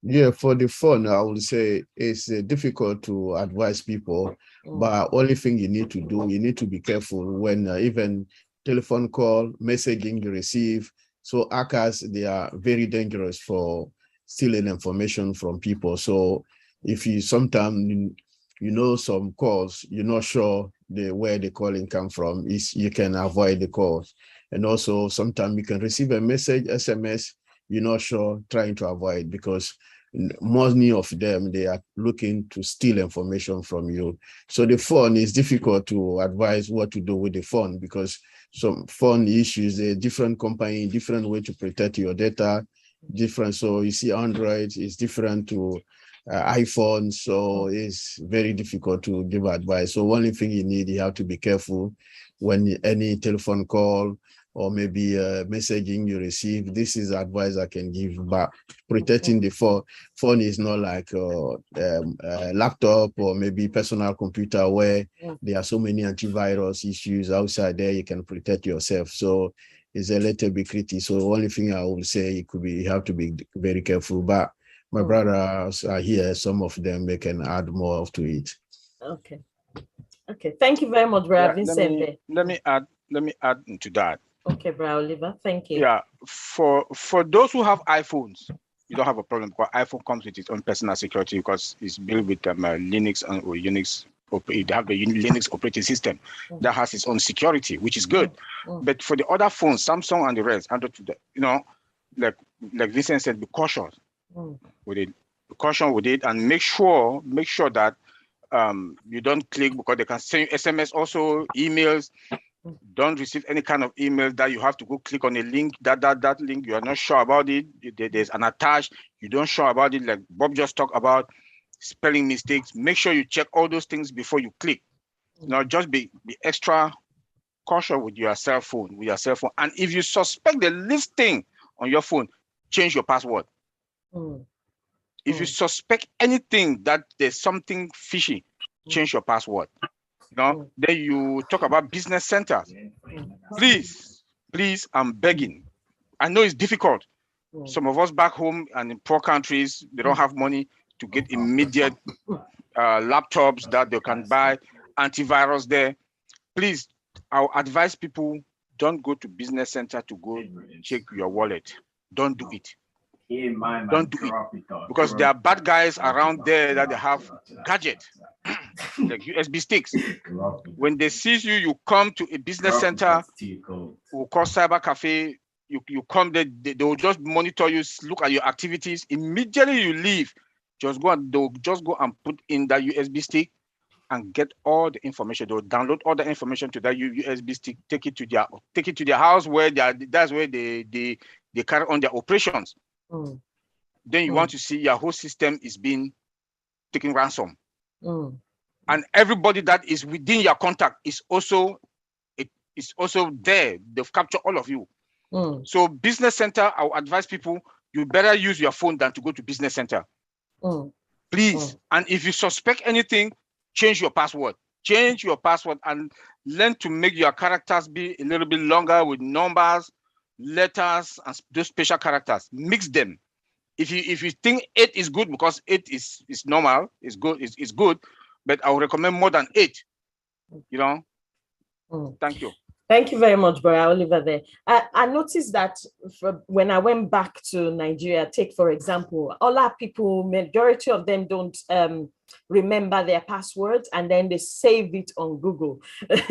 Yeah, for the phone, I would say it's difficult to advise people, but only thing you need to do, you need to be careful when even telephone call, messaging you receive. So hackers, they are very dangerous for stealing information from people. So if you sometimes, you know, some calls, you're not sure where the calling come from, you can avoid the calls. And also sometimes you can receive a message, SMS, you're not sure, trying to avoid, because many of them, they are looking to steal information from you. So the phone is difficult to advise what to do with the phone, because some phone issues, a different company, different way to protect your data, different. So you see Android is different to iPhone, so it's very difficult to give advice. So only thing you have to be careful when any telephone call or maybe messaging you receive. This is advice I can give, but protecting the phone is not like a laptop or maybe personal computer where there are so many antivirus issues outside there. You can protect yourself. So it's a little bit critical. So only thing I would say, you have to be very careful. But my brothers are here. Some of them, they can add more to it. Okay. Okay. Thank you very much, Brother Vincent. Let me add to that. Okay, Brother Oliver. Thank you. Yeah, for those who have iPhones, you don't have a problem, because iPhone comes with its own personal security, because it's built with Linux or Unix. They have the Linux operating system that has its own security, which is good. But for the other phones, Samsung and the rest, you know, like Vincent said, be cautious with it. Be cautious with it, and make sure that you don't click, because they can send you SMS, also emails. Don't receive any kind of email that you have to go click on a link, that link you are not sure about it. There's an attach, you don't sure about it, like Bob just talked about, spelling mistakes. Make sure you check all those things before you click. Now, just be extra cautious with your cell phone, And if you suspect the least thing on your phone, change your password. If you suspect anything that there's something fishy, change your password. Then you talk about business centers. Please, I'm begging. I know it's difficult. Some of us back home and in poor countries, they don't have money to get immediate laptops that they can buy, antivirus there. Please, I'll advise people, don't go to business center to go check your wallet. Don't do it. Don't do it, because there are bad guys around there that they have gadgets like USB sticks. When they seize you, you come to a business center, we'll call cyber cafe. You come there, they will just monitor you, look at your activities. Immediately you leave, they'll just go and put in that USB stick and get all the information. They'll download all the information to that USB stick, take it to their house, where that's where they carry on their operations. Then you want to see your whole system is being taken ransom. And everybody that is within your contact is also there. They've captured all of you. So business center, I'll advise people, you better use your phone than to go to business center. Please. And if you suspect anything, change your password. Change your password and learn to make your characters be a little bit longer with numbers, letters, and those special characters. Mix them. If you think 8 is good, because 8 is normal, it's good, but I would recommend more than 8. Thank you. Thank you very much, Brother Oliver. There, I noticed that when I went back to Nigeria, take for example, all our people, majority of them don't remember their passwords, and then they save it on Google.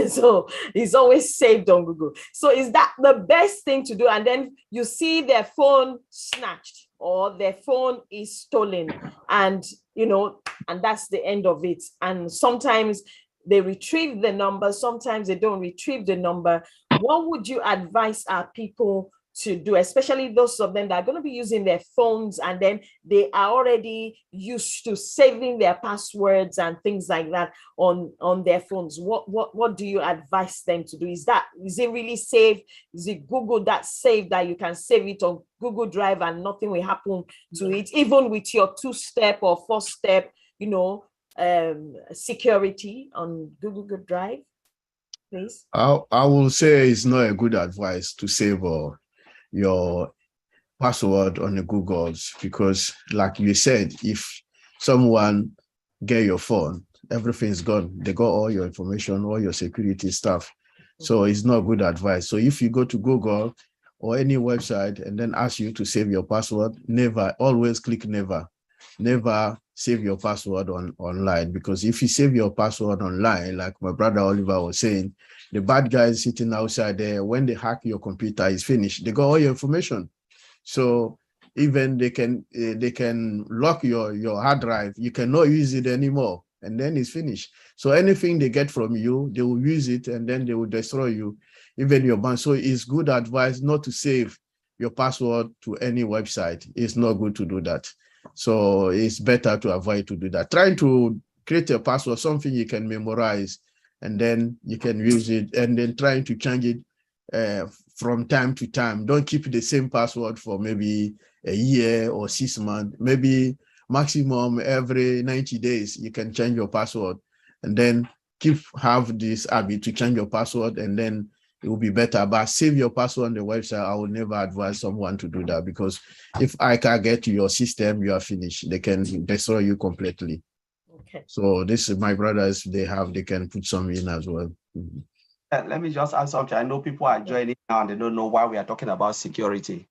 So it's always saved on Google. So is that the best thing to do? And then you see their phone snatched or their phone is stolen, and and that's the end of it. And sometimes they retrieve the number, sometimes they don't retrieve the number. What would you advise our people to do, especially those of them that are going to be using their phones and then they are already used to saving their passwords and things like that on their phones? What do you advise them to do? Is it really safe? Is it Google that's safe, that you can save it on Google Drive and nothing will happen to it, even with your 2-step or 4-step, security on Google Drive, please? I will say it's not a good advice to save your password on the Googles, because like you said, if someone get your phone, everything's gone. They got all your information, all your security stuff. So it's not good advice. So if you go to Google or any website and then ask you to save your password, never, always click never. Never save your password online, because if you save your password online, like my brother Oliver was saying, the bad guys sitting outside there, when they hack your computer, is finished. They got all your information. So even they can lock your hard drive. You cannot use it anymore, and then it's finished. So anything they get from you, they will use it, and then they will destroy you, even your bank. So it's good advice not to save your password to any website. It's not good to do that. So it's better to avoid to do that. Trying to create a password, something you can memorize, and then you can use it, and then trying to change it from time to time. Don't keep the same password for maybe a year or 6 months. Maybe maximum every 90 days, you can change your password, and then have this habit to change your password, and then it will be better. But save your password on the website. I will never advise someone to do that, because if I can get to your system, you are finished. They can destroy you completely. Okay. So this is my brothers, they can put some in as well. Let me just add something. I know people are joining now and they don't know why we are talking about security.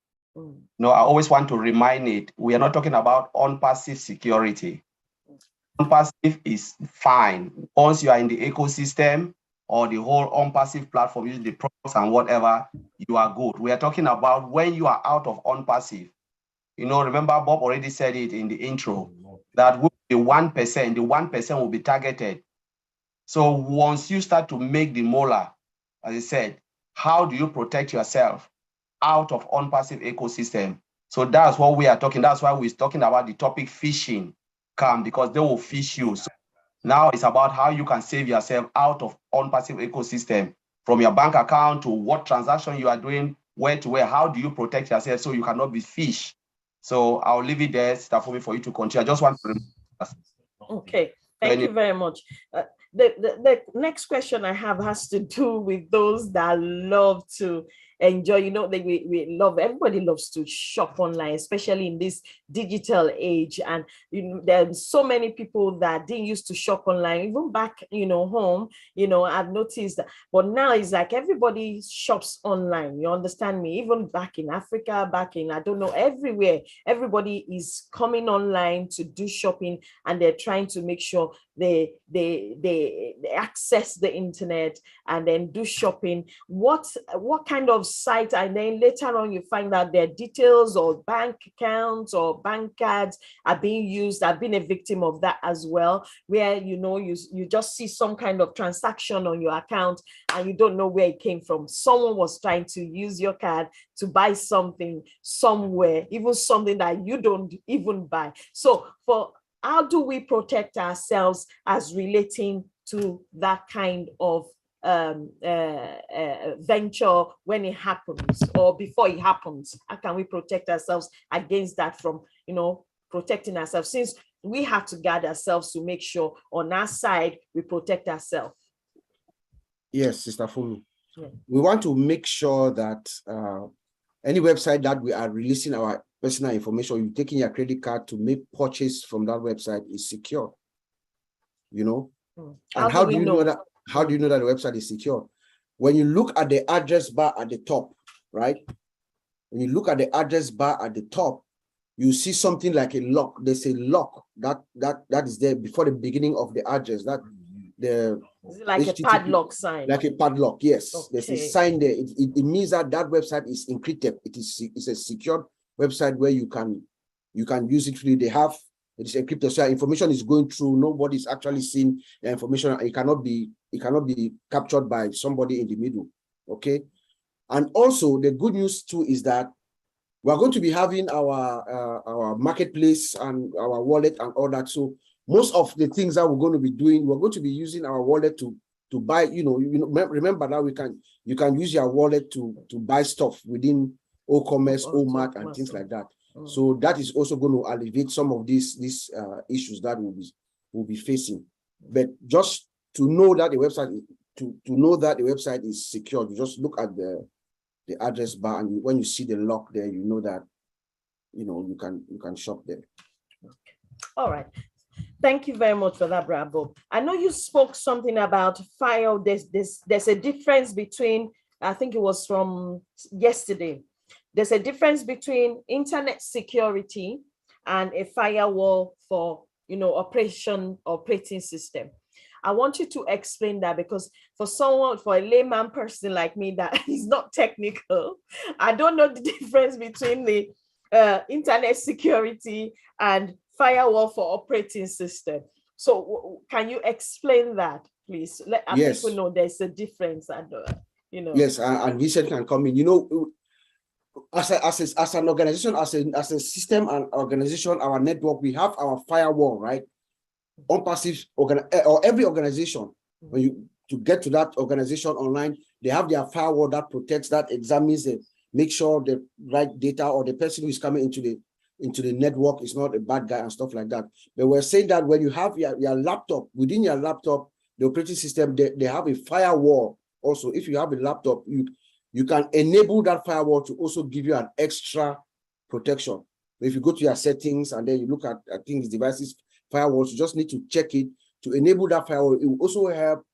No, I always want to remind it, we are not talking about OnPassive security. OnPassive is fine. Once you are in the ecosystem or the whole OnPassive platform, using the products and whatever, you are good. We are talking about when you are out of OnPassive. You know, remember Bob already said it in the intro, that the 1% will be targeted. So once you start to make the molar, as I said, how do you protect yourself out of OnPassive ecosystem? So that's what we are talking. That's why we're talking about the topic phishing come, because they will phish you. So now it's about how you can save yourself out of OnPassive ecosystem, from your bank account to what transaction you are doing, where to where. How do you protect yourself so you cannot be phished? So I'll leave it there, Stafumi, for you to continue. I just want to remember. Okay, thank you very much. The next question I have has to do with those that love to enjoy, you know, we love, everybody loves to shop online, especially in this digital age. And you know, there's so many people that didn't used to shop online, even back, you know, home, you know, I've noticed that, but now it's like everybody shops online, you understand me? Even back in Africa, back in, I don't know, everywhere, everybody is coming online to do shopping, and they're trying to make sure they access the internet and then do shopping. What kind of site? And then later on you find out their details or bank accounts or bank cards are being used. I've been a victim of that as well, where you know you just see some kind of transaction on your account and you don't know where it came from. Someone was trying to use your card to buy something somewhere, even something that you don't even buy. So how do we protect ourselves as relating to that kind of venture when it happens or before it happens? How can we protect ourselves against that, from, you know, protecting ourselves, since we have to guard ourselves to make sure on our side we protect ourselves? Yes, Sister Fumi. Yeah. We want to make sure that any website that we are releasing our personal information, you're taking your credit card to make purchase from that website, is secure. You know, and how do you know that? How do you know that the website is secure? When you look at the address bar at the top, right? When you look at the address bar at the top, you see something like a lock. There's a lock that is there before the beginning of the address. That is it like HTTP, a padlock sign? Like a padlock, yes. Okay. There's a sign there. It means that website is encrypted. It's a secured website where you can use it freely. It is encrypted, so information is going through. Nobody's actually seeing the information. It cannot be captured by somebody in the middle. Okay, and also the good news too is that we are going to be having our marketplace and our wallet and all that. So most of the things that we're going to be doing, we're going to be using our wallet to buy. You know, remember that you can use your wallet to buy stuff within OCommerce, OMart, and things like that. So that is also going to alleviate some of these issues that we'll be facing. But just to know that the website is secure, you just look at the address bar, and when you see the lock there, you know that you can shop there. All right. Thank you very much for that, Bravo. I know you spoke something about fire. There's a difference between, I think it was from yesterday. There's a difference between internet security and a firewall for, operating system. I want you to explain that, because for a layman person like me that is not technical, I don't know the difference between the internet security and firewall for operating system. So can you explain that, please? Let people know there's a difference, and Yes, and Vincent can come in. As an organization, as a system and organization, our network, we have our firewall, right? OnPassive or every organization, when to get to that organization online, they have their firewall that protects, that examines it, make sure the right data or the person who is coming into the network is not a bad guy and stuff like that. But we're saying that when you have your laptop, within your laptop, the operating system, they have a firewall. Also, if you have a laptop, you can enable that firewall to also give you an extra protection. If you go to your settings and then you look at things, devices, firewalls, you just need to check it to enable that firewall. It will also help,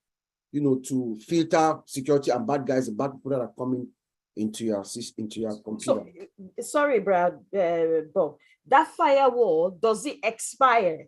to filter security and bad guys, the bad people that are coming into your computer. So, sorry, Brad, Bob, that firewall, does it expire?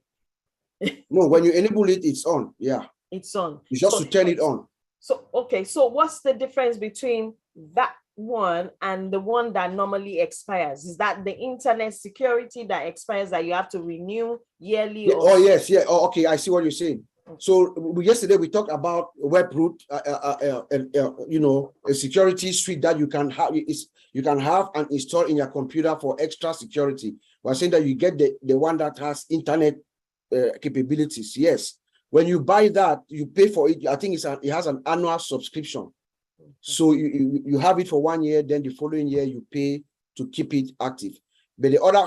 No, when you enable it, it's on. Yeah, it's on. It's just to turn it on. So, okay, so what's the difference between that one and the one that normally expires? Is that the internet security that expires that you have to renew yearly? Yeah, oh, yes, yeah. Oh, okay, I see what you're saying. So yesterday we talked about webroot, a security suite that you can have and install in your computer for extra security. We're saying that you get the one that has internet capabilities. Yes, when you buy that, you pay for it. I think it has an annual subscription. So you have it for 1 year, then the following year you pay to keep it active. But the other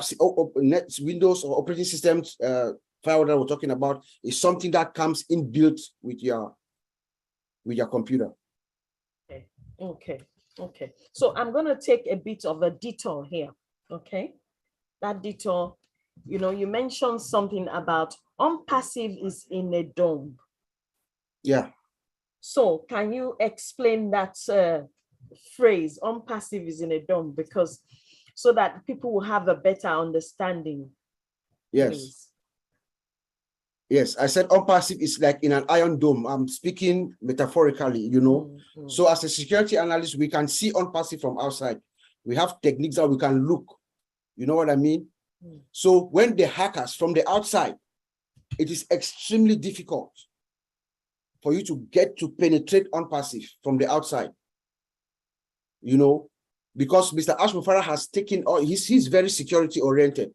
Windows or operating systems firewall that we're talking about is something that comes inbuilt with your computer. Okay. So I'm going to take a bit of a detour here. Okay, that detour, you mentioned something about OnPassive is in a dome. Yeah. So can you explain that phrase, OnPassive is in a dome, because so that people will have a better understanding? Yes. Please. Yes, I said OnPassive is like in an iron dome. I'm speaking metaphorically, So as a security analyst, we can see OnPassive from outside. We have techniques that we can look. You know what I mean? So when the hackers from the outside, it is extremely difficult for you to get to penetrate OnPassive from the outside. Because Mr. Ashmufara has taken he's very security oriented.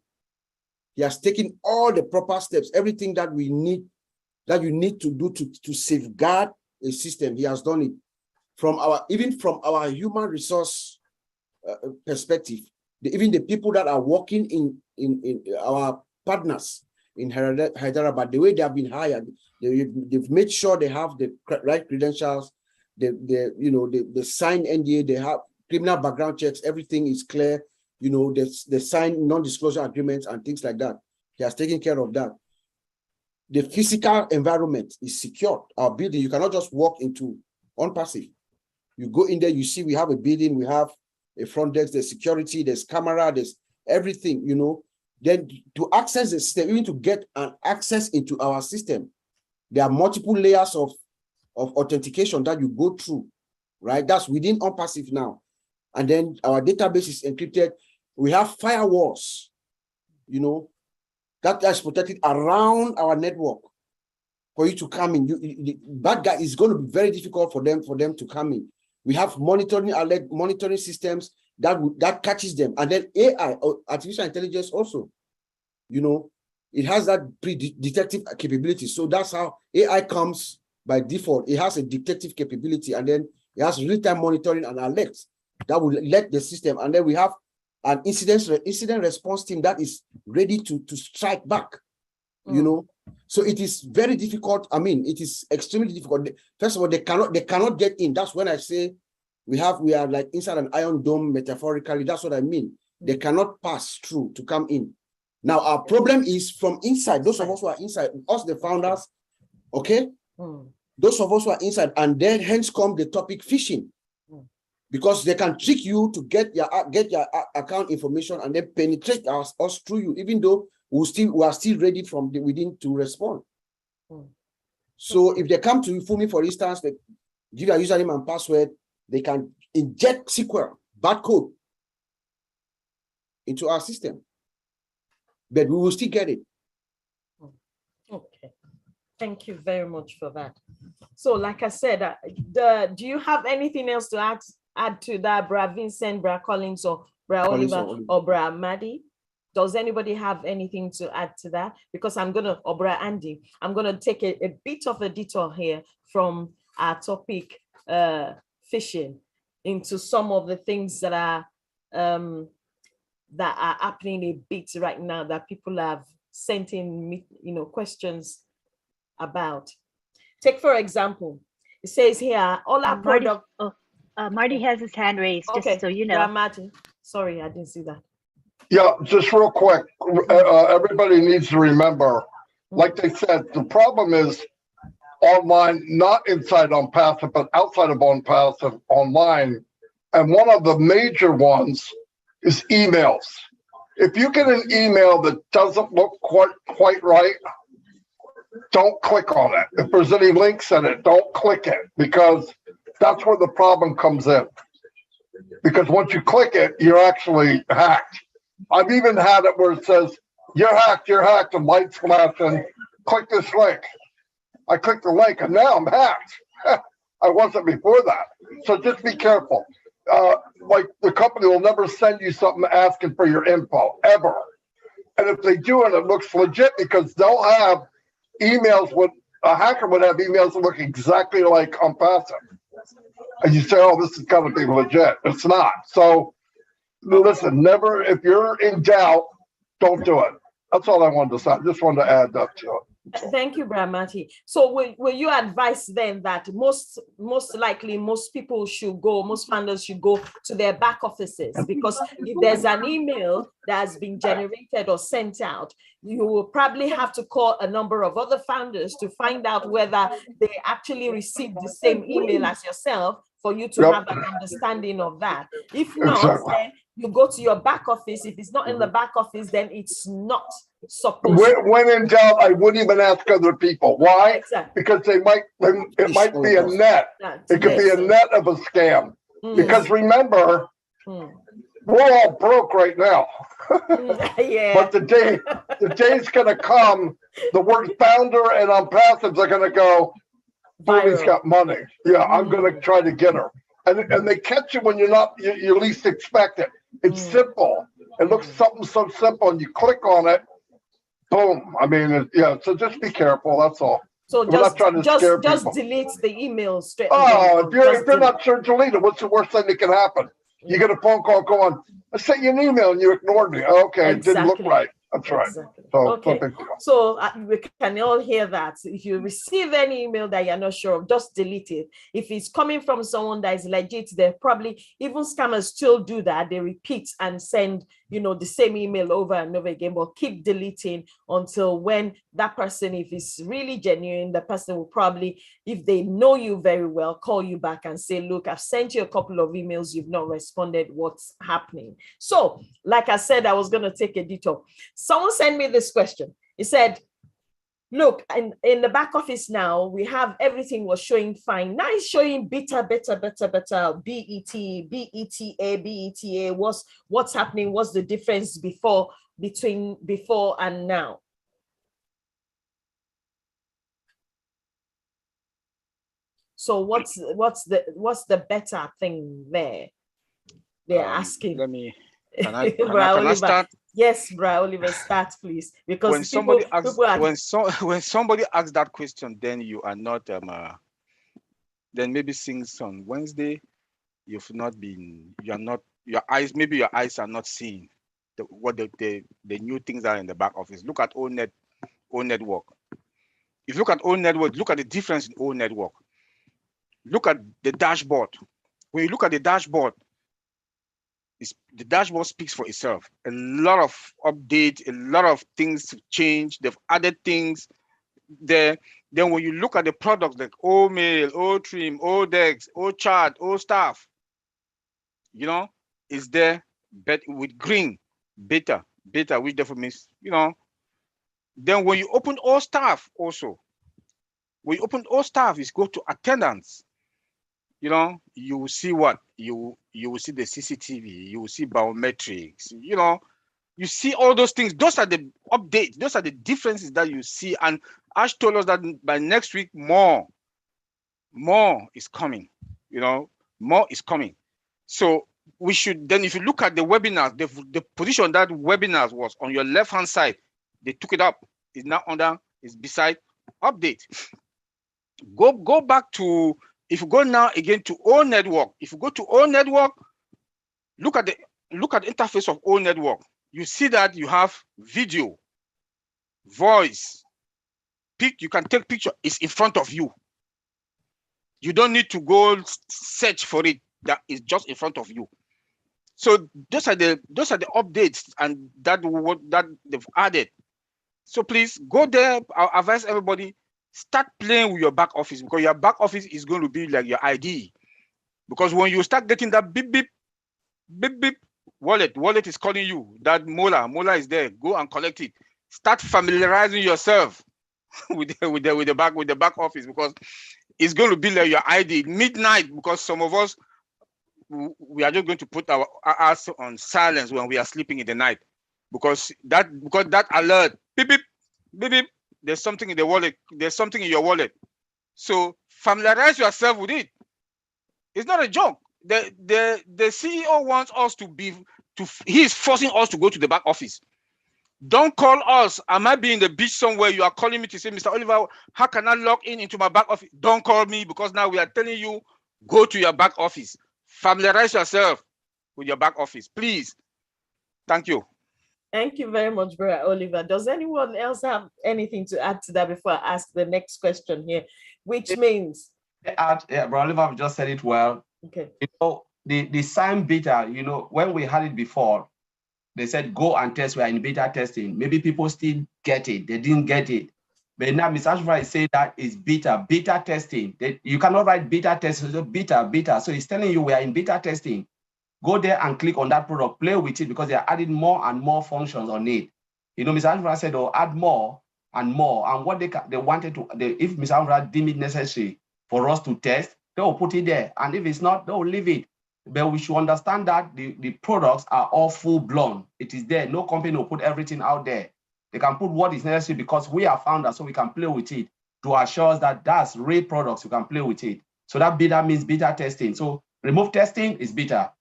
He has taken all the proper steps, everything that you need to do to safeguard a system. He has done it even from our human resource perspective. Even the people that are working in our partners in Hyderabad, the way they have been hired, they've made sure they have the right credentials. They sign NDA, they have criminal background checks, everything is clear. They sign non-disclosure agreements and things like that. He has taken care of that. The physical environment is secured. Our building, you cannot just walk into OnPassive. You go in there, you see we have a building, we have a front desk, there's security, there's camera, there's everything, Then to access the system, even to get an access into our system, there are multiple layers of authentication that you go through, right? That's within OnPassive now. And then our database is encrypted. We have firewalls, that is protected around our network for you to come in. The bad guy is going to be very difficult for them to come in. We have monitoring systems that catches them, and then AI, artificial intelligence, also. It has that pre-detective capability. So that's how AI comes by default. It has a detective capability, and then it has real-time monitoring and alerts that will let the system. And then we have an incident response team that is ready to strike back. So it is very difficult. I mean, it is extremely difficult. First of all, they cannot get in. That's when I say we are like inside an iron dome, metaphorically. That's what I mean. They cannot pass through to come in. Now, our problem is from inside, those of us who are inside, us, the founders, okay? Those of us who are inside, and then hence come the topic phishing. Because they can trick you to get your account information and then penetrate us through you, even though we are still ready from within to respond. So if they come to Fumi, for instance, they give your username and password, they can inject SQL, barcode into our system. But we will still get it. Okay. Thank you very much for that. So like I said, do you have anything else to add to that, Bra Vincent, Bra Collins, or Bra Oliver, or Bra Maddie? Does anybody have anything to add to that? Because or Bra Andy, I'm gonna take a bit of a detour here from our topic, phishing, into some of the things that are happening a bit right now that people have sent in, questions about. Take for example, it says here, all our products. Marty has his hand raised, just so you know. Marty, sorry, I didn't see that. Yeah, just real quick, everybody needs to remember, like they said, the problem is online, not inside OnPassive, but outside of OnPassive, online. And one of the major ones is emails. If you get an email that doesn't look quite right, don't click on it. If there's any links in it, don't click it, because that's where the problem comes in. Because once you click it, you're actually hacked. I've even had it where it says, you're hacked, and lights flashing, click this link. I clicked the link and now I'm hacked. I wasn't before that. So just be careful. Like the company will never send you something asking for your info, ever. And if they do and it looks legit, because they'll have emails with, a hacker would have emails that look exactly like OnPassive. And you say, oh, this is gotta be legit. It's not. So listen, never, if you're in doubt, don't do it. That's all I wanted to say. I just wanted to add that to it. Thank you, Bramati. So will you advise then that most likely most people should go, most founders should go to their back offices? Because if there's an email that has been generated or sent out, you will probably have to call a number of other founders to find out whether they actually received the same email as yourself, for you to have an understanding of that. If not, then you go to your back office. If it's not in the back office, then it's not supposed to. When in doubt, I wouldn't even ask other people. Why? Exactly. Because it might be a net. It could be a net of a scam. Because remember, we're all broke right now. But the day's gonna come, the word founder and OnPassive are gonna go, Fumi's got money. Yeah, I'm gonna try to get her. And they catch you when you least expect it. It's simple. It looks something so simple, and you click on it, boom. I mean, so just be careful. That's all. So just delete the email straight. Oh, if you're not sure, delete it. What's the worst thing that can happen? You get a phone call going, I sent you an email and you ignored me. Okay, it didn't look right. That's right. Exactly. So, okay. So we can all hear that. If you receive any email that you're not sure of, just delete it. If it's coming from someone that is legit, they're probably, even scammers still do that. They repeat and send, the same email over and over again, but keep deleting until when that person, if it's really genuine, the person will probably, if they know you very well, call you back and say, look, I've sent you a couple of emails, you've not responded, what's happening? So, like I said, I was going to take a detour. Someone sent me this question. He said, look, in the back office now, we have everything was showing fine. Now it's showing beta, BETA, what's happening? What's the difference between before and now? So what's the better thing there? They're asking. Can I start? Yes, Bra Oliver, start please. Because when somebody asks that question, then you are not then maybe since on Wednesday your eyes are not seeing what the new things are in the back office. Look at O Network. If you look at O Network, look at the difference in O Network. Look at the dashboard. When you look at the dashboard, the dashboard speaks for itself. A lot of updates, a lot of things to change. They've added things there. Then when you look at the products like mail, trim, dex, chart, staff, you know, is there, but with green, beta, which therefore means, you know. Then when you open all staff also, when you open all staff, is go to attendance. You know, you will see what? You will see the CCTV, you will see biometrics, you know, you see all those things. Those are the updates, those are the differences that you see. And Ash told us that by next week, more is coming, you know, more is coming. So we should then, if you look at the webinars, the position that webinars was on your left-hand side, they took it up, is now under, is beside update. Go back to, if you go now again to O network, if you go to O network, look at the interface of O network. You see that you have video, voice, you can take picture. It's in front of you. You don't need to go search for it. That is just in front of you. So those are the updates and that they've added. So please go there. I'll advise everybody, start playing with your back office, because your back office is going to be like your ID. Because when you start getting that beep beep beep beep, wallet is calling you. That mola is there. Go and collect it. Start familiarizing yourself with the back office, because it's going to be like your ID midnight. Because some of us, we are just going to put our ass on silence when we are sleeping in the night, because that alert beep beep beep beep, there's something in the wallet, there's something in your wallet. So familiarize yourself with it. It's not a joke. The CEO wants us he's forcing us to go to the back office. Don't call us. I might be in the beach somewhere. You are calling me to say, Mr. Oliver, how can I log into my back office? Don't call me, because now we are telling you, go to your back office. Familiarize yourself with your back office, please. Thank you. Thank you very much, Brother Oliver. Does anyone else have anything to add to that before I ask the next question here, which means? Yeah, Brother Oliver just said it well. Okay. You know, the SIM beta, you know, when we had it before, they said, go and test, we are in beta testing. Maybe people still get it. They didn't get it. But now Mr. Ashford is saying that is beta testing. You cannot write beta testing, so beta. So he's telling you we are in beta testing. Go there and click on that product, play with it, because they are adding more and more functions on it. You know, Mr. Ashford said, oh, add more and more. And what they wanted to, if Mr. Ashford deemed it necessary for us to test, they will put it there. And if it's not, they will leave it. But we should understand that the products are all full-blown. It is there. No company will put everything out there. They can put what is necessary, because we are founders, so we can play with it to assure us that that's real products. You can play with it. So that beta means beta testing. So remove testing is beta.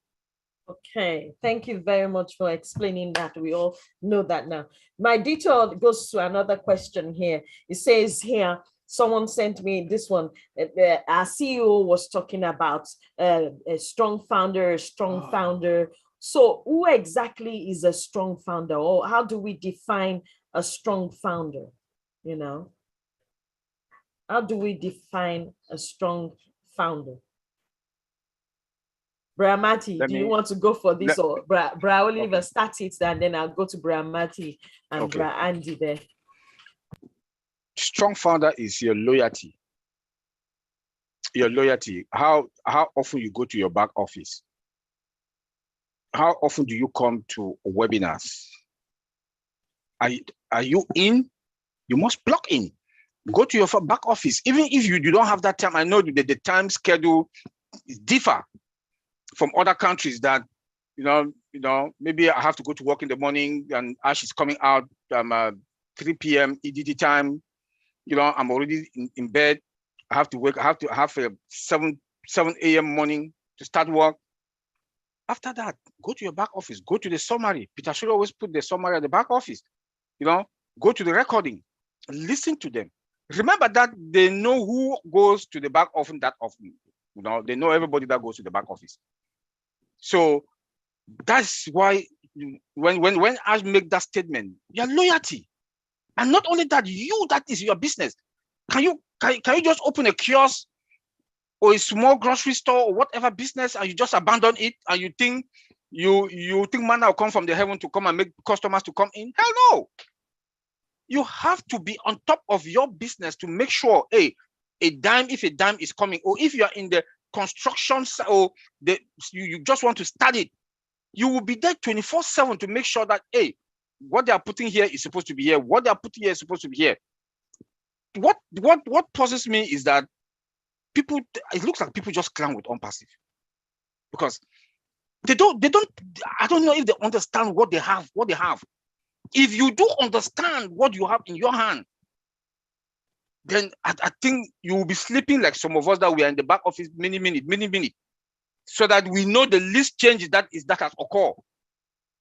Okay, thank you very much for explaining that. We all know that now. My detour goes to another question here. It says here, someone sent me this one. Our CEO was talking about a strong founder, So who exactly is a strong founder, or how do we define a strong founder? You know, how do we define a strong founder? Bra Mati, do you want to go for this, or Bra Oliver start it, and then I'll go to Bra Mati and Bra Andy there. Strong founder is your loyalty. Your loyalty. How often you go to your back office? How often do you come to webinars? Are you in? You must plug in. Go to your back office. Even if you don't have that time, I know that the time schedule is differ from other countries that, you know, maybe I have to go to work in the morning and Ash is coming out 3 p.m. EDT time. You know, I'm already in bed. I have to wake. I have to have a 7 a.m. morning to start work. After that, go to your back office. Go to the summary. Peter should always put the summary at the back office. You know, go to the recording. Listen to them. Remember that they know who goes to the back office that often. You know, they know everybody that goes to the back office. So that's why when I make that statement, your loyalty. And not only that, that is your business. Can you just open a kiosk or a small grocery store or whatever business, and you just abandon it and you think You think manna will come from the heaven to come and make customers to come in? Hell no. You have to be on top of your business to make sure, hey, if a dime is coming, or if you are in the construction or you just want to start it, you will be there 24/7 to make sure that, hey, what they are putting here is supposed to be here. What they are putting here is supposed to be here. What puzzles me is that people, it looks like people just clown with OnPassive because they don't, I don't know if they understand what they have. If you do understand what you have in your hand, then I think you will be sleeping like some of us that we are in the back office many minutes, so that we know the least changes that has occurred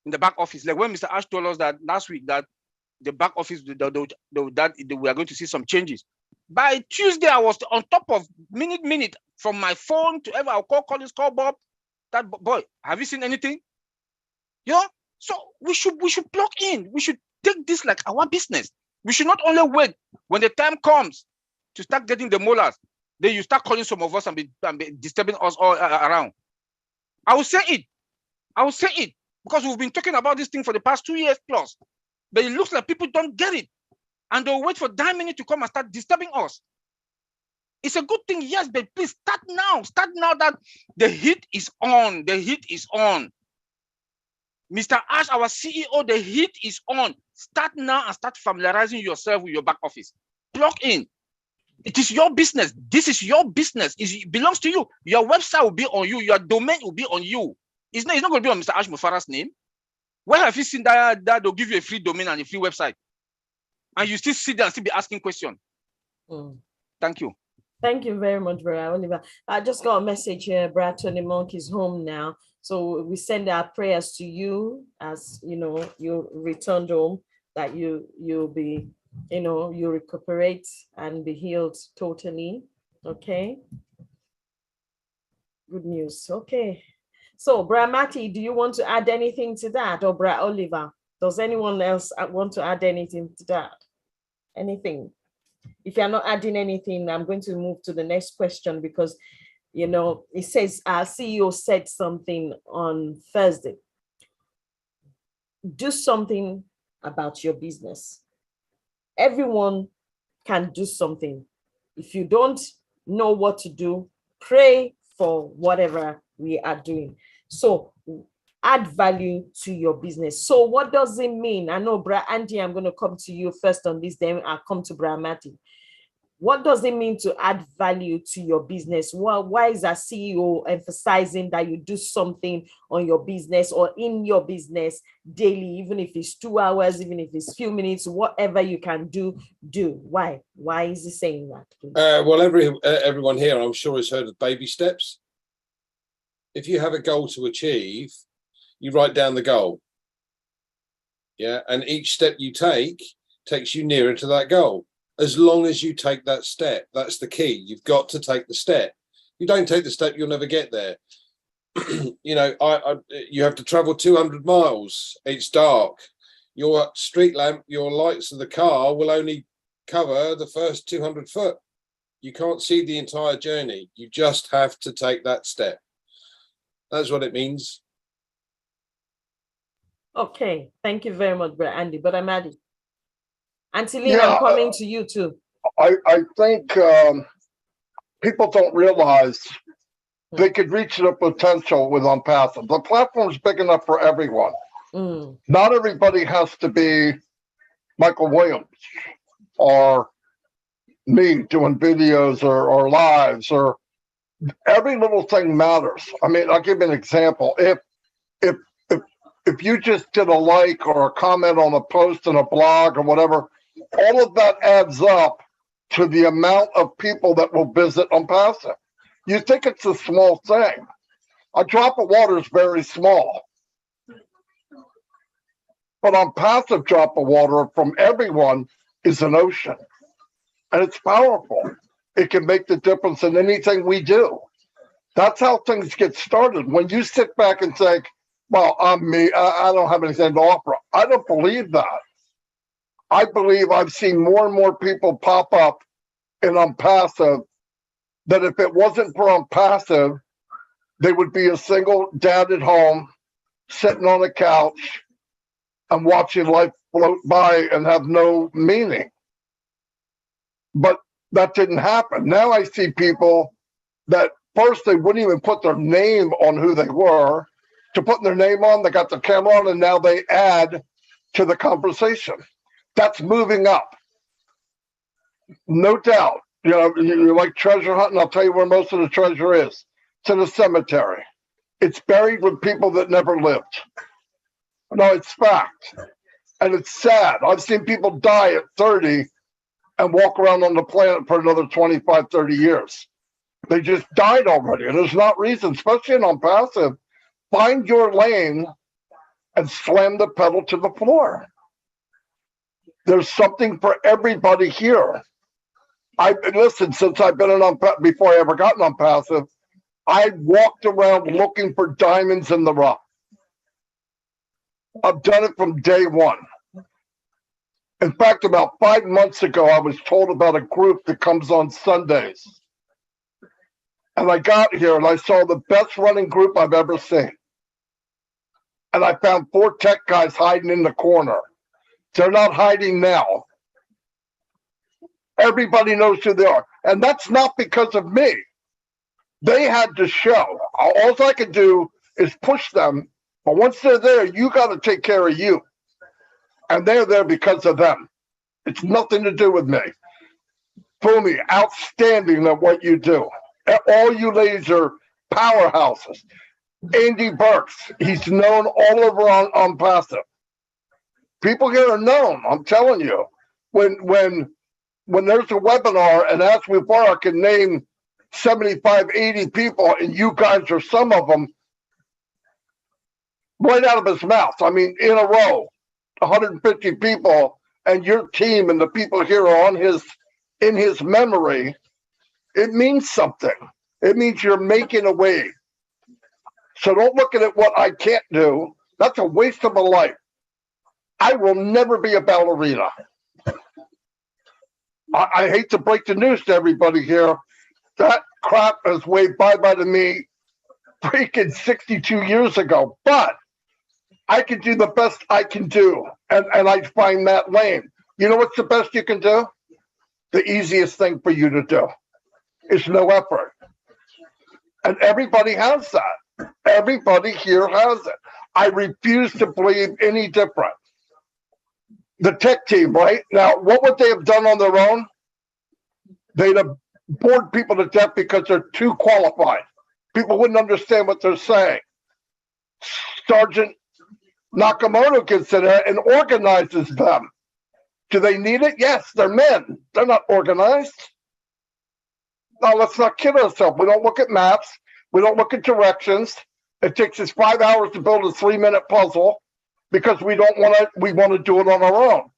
in the back office. Like when Mr. Ash told us that last week that the back office that we are going to see some changes. By Tuesday, I was on top of minute from my phone to ever. I'll call Collins, call Bob. That boy, have you seen anything? You know, so we should plug in. We should take this like our business. We should not only wait when the time comes to start getting the molars. Then you start calling some of us and be disturbing us all around. I will say it because we've been talking about this thing for the past 2 years plus. But it looks like people don't get it. And they'll wait for that minute to come and start disturbing us. It's a good thing, yes, but please start now. Start now that the heat is on. The heat is on. Mr. Ash, our CEO, the heat is on. Start now and start familiarizing yourself with your back office. Plug in. It is your business. This is your business. It belongs to you. Your website will be on you. Your domain will be on you. It's not going to be on Mr. Ash Mufara's name. Where have you seen that they'll give you a free domain and a free website? And you still sit there and still be asking questions. Thank you. Thank you very much, Brother Oliver. I just got a message here. Brother Tony Monk is home now. So we send our prayers to you as you returned home, that you'll be, you recuperate and be healed totally. Okay. Good news. Okay. So, Brother Matty, do you want to add anything to that? Or Brother Oliver? Does anyone else want to add anything to that? Anything? If you're not adding anything, I'm going to move to the next question because, it says our CEO said something on Thursday. Do something about your business. Everyone can do something. If you don't know what to do, pray for whatever we are doing. So add value to your business. So what does it mean? I know, Bra Andy, I'm going to come to you first on this, then I'll come to Bra Matty. What does it mean to add value to your business? Why is our CEO emphasizing that you do something on your business or in your business daily, even if it's 2 hours, even if it's few minutes, whatever you can do? Why? Why is he saying that? Well, everyone here, I'm sure, has heard of baby steps. If you have a goal to achieve, you write down the goal. Yeah, and each step you take takes you nearer to that goal. As long as you take that step, that's the key. You've got to take the step. If you don't take the step, you'll never get there. You have to travel 200 miles. It's dark. Your street lamp, your lights of the car will only cover the first 200 foot. You can't see the entire journey. You just have to take that step. That's what it means. Okay, thank you very much, Brother Andy. But I'm Addie. Auntie Lynn, I'm coming to you too. I think people don't realize they could reach their potential with OnPassive. The platform's big enough for everyone. Not everybody has to be Michael Williams or me doing videos or lives, or every little thing matters. I mean, I'll give you an example. If you just did a like or a comment on a post in a blog or whatever, all of that adds up to the amount of people that will visit OnPassive. You think it's a small thing. A drop of water is very small. But OnPassive drop of water from everyone is an ocean. And it's powerful. It can make the difference in anything we do. That's how things get started. When you sit back and think, well, I'm me, I don't have anything to offer. I don't believe that. I believe I've seen more and more people pop up in OnPassive that if it wasn't for OnPassive, they would be a single dad at home, sitting on a couch and watching life float by and have no meaning. But that didn't happen. Now I see people that first they wouldn't even put their name on who they were, to putting their name on, they got the camera on, and now they add to the conversation. That's moving up. No doubt. You know, you like treasure hunting, I'll tell you where most of the treasure is. It's in a cemetery. It's buried with people that never lived. No, it's fact. And it's sad. I've seen people die at 30 and walk around on the planet for another 25, 30 years. They just died already. And there's not reason, especially in OnPassive. Find your lane and slam the pedal to the floor. There's something for everybody here. Listen, since I've been in OnPassive, before I ever got in OnPassive, I walked around looking for diamonds in the rough. I've done it from day one. In fact, about 5 months ago, I was told about a group that comes on Sundays. And I got here and I saw the best running group I've ever seen. And I found 4 tech guys hiding in the corner. They're not hiding now. Everybody knows who they are. And that's not because of me. They had to show. All I can do is push them. But once they're there, you got to take care of you. And they're there because of them. It's nothing to do with me. Fumi, outstanding at what you do. All you ladies are powerhouses. Andy Burks, he's known all over on OnPassive. People here are known, I'm telling you. When there's a webinar and Ask Me Before, I can name 75, 80 people, and you guys are some of them, right out of his mouth. I mean, in a row, 150 people, and your team and the people here are in his memory. It means something. It means you're making a wave. So don't look at it what I can't do. That's a waste of a life. I will never be a ballerina. I hate to break the news to everybody here. That crap has waved bye-bye to me freaking 62 years ago. But I can do the best I can do. And I find that lane. You know what's the best you can do? The easiest thing for you to do is no effort. And everybody has that. Everybody here has it. I refuse to believe any different. The tech team, right? Now, what would they have done on their own? They'd have bored people to death because they're too qualified. People wouldn't understand what they're saying. Sergeant Nakamoto gets in there and organizes them. Do they need it? Yes, they're men. They're not organized. Now, let's not kid ourselves. We don't look at maps. We don't look at directions. It takes us 5 hours to build a 3-minute puzzle because we want to do it on our own.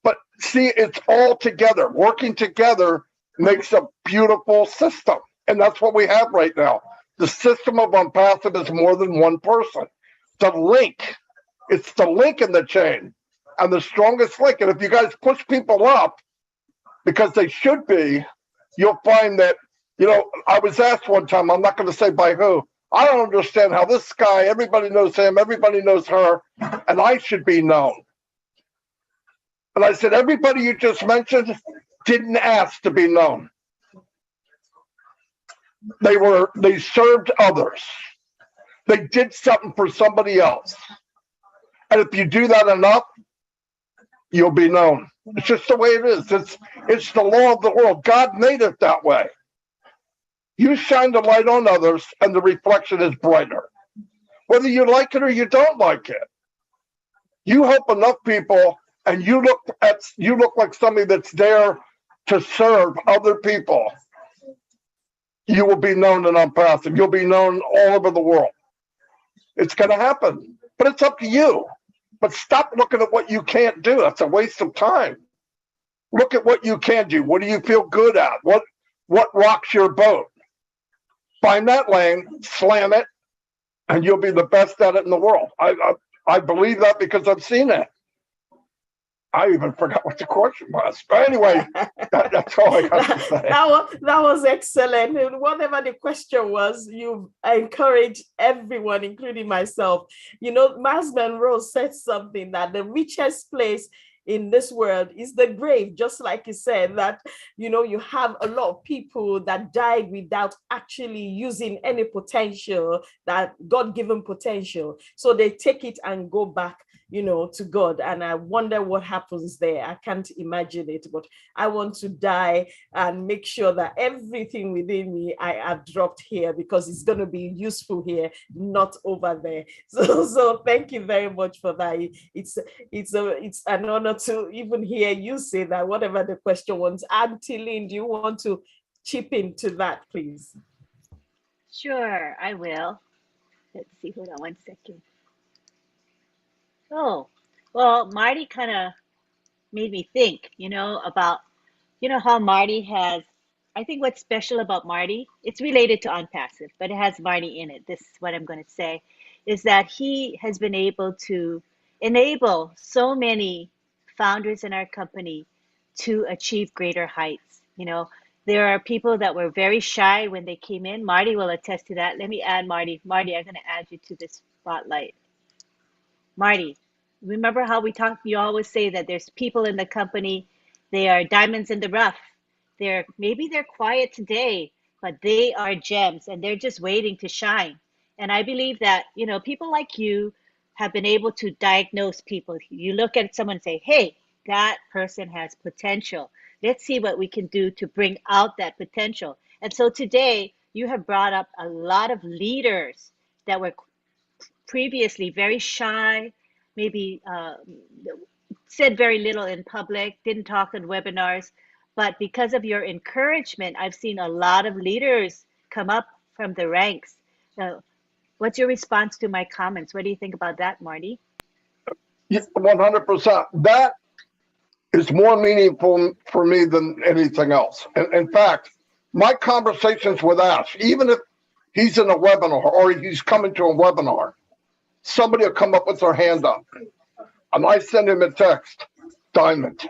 But see, it's all together. Working together makes a beautiful system. And that's what we have right now. The system of OnPassive is more than one person. The link, it's the link in the chain and the strongest link. And if you guys push people up because they should be, you'll find that, you know, I was asked one time, I'm not going to say by who, I don't understand how this guy, everybody knows him, everybody knows her, and I should be known. And I said, everybody you just mentioned didn't ask to be known. They served others. They did something for somebody else. And if you do that enough, you'll be known. It's just the way it is. It's the law of the world. God made it that way. You shine the light on others and the reflection is brighter. Whether you like it or you don't like it. You help enough people and you look like somebody that's there to serve other people. You will be known in OnPassive. You'll be known all over the world. It's going to happen, but it's up to you. But stop looking at what you can't do. That's a waste of time. Look at what you can do. What do you feel good at? What rocks your boat? Find that lane, slam it, and you'll be the best at it in the world. I believe that because I've seen it. I even forgot what the question was. But anyway, that's all I got to say. That was excellent. And whatever the question was, you encouraged everyone, including myself. You know, Miles Monroe said something that the richest place in this world is the grave, just like you said, that, you know, you have a lot of people that died without actually using any potential, that God-given potential. So they take it and go back, you know, to God. And I wonder what happens there. I can't imagine it, but I want to die and make sure that everything within me I have dropped here, because it's going to be useful here, not over there. So thank you very much for that. It's an honor to even hear you say that, whatever the question was. Auntie Lynn, do you want to chip into that, please? Sure, I will. Let's see, hold on one second. Oh, well, Marty kind of made me think, about, how Marty has, I think what's special about Marty, it's related to OnPassive, but it has Marty in it. This is what I'm going to say, is that he has been able to enable so many founders in our company to achieve greater heights. There are people that were very shy when they came in. Marty will attest to that. Let me add Marty. Marty, I'm going to add you to this spotlight. Marty, remember how we talk, you always say that there's people in the company, they are diamonds in the rough. Maybe they're quiet today, but they are gems and they're just waiting to shine. And I believe that, people like you have been able to diagnose people. You look at someone and say, hey, that person has potential. Let's see what we can do to bring out that potential. And so today you have brought up a lot of leaders that were previously very shy, maybe said very little in public, didn't talk in webinars. But because of your encouragement, I've seen a lot of leaders come up from the ranks. What's your response to my comments? What do you think about that, Marty? 100%. That is more meaningful for me than anything else. And in fact, my conversations with Ash, even if he's in a webinar or he's coming to a webinar, somebody will come up with their hand up and I send him a text, diamond.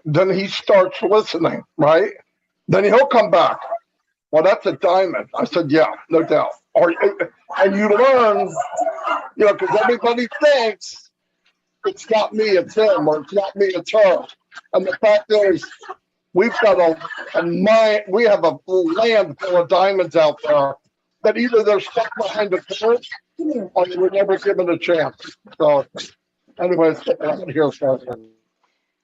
Then he starts listening, right? Then he'll come back. Well, that's a diamond. I said, yeah, no doubt. And you learn, because everybody thinks it's not me, it's him, or it's not me, it's her. And the fact is, we've got we have a land full of diamonds out there that either they're stuck behind a curve or they were never given a chance. So, anyways, here's something.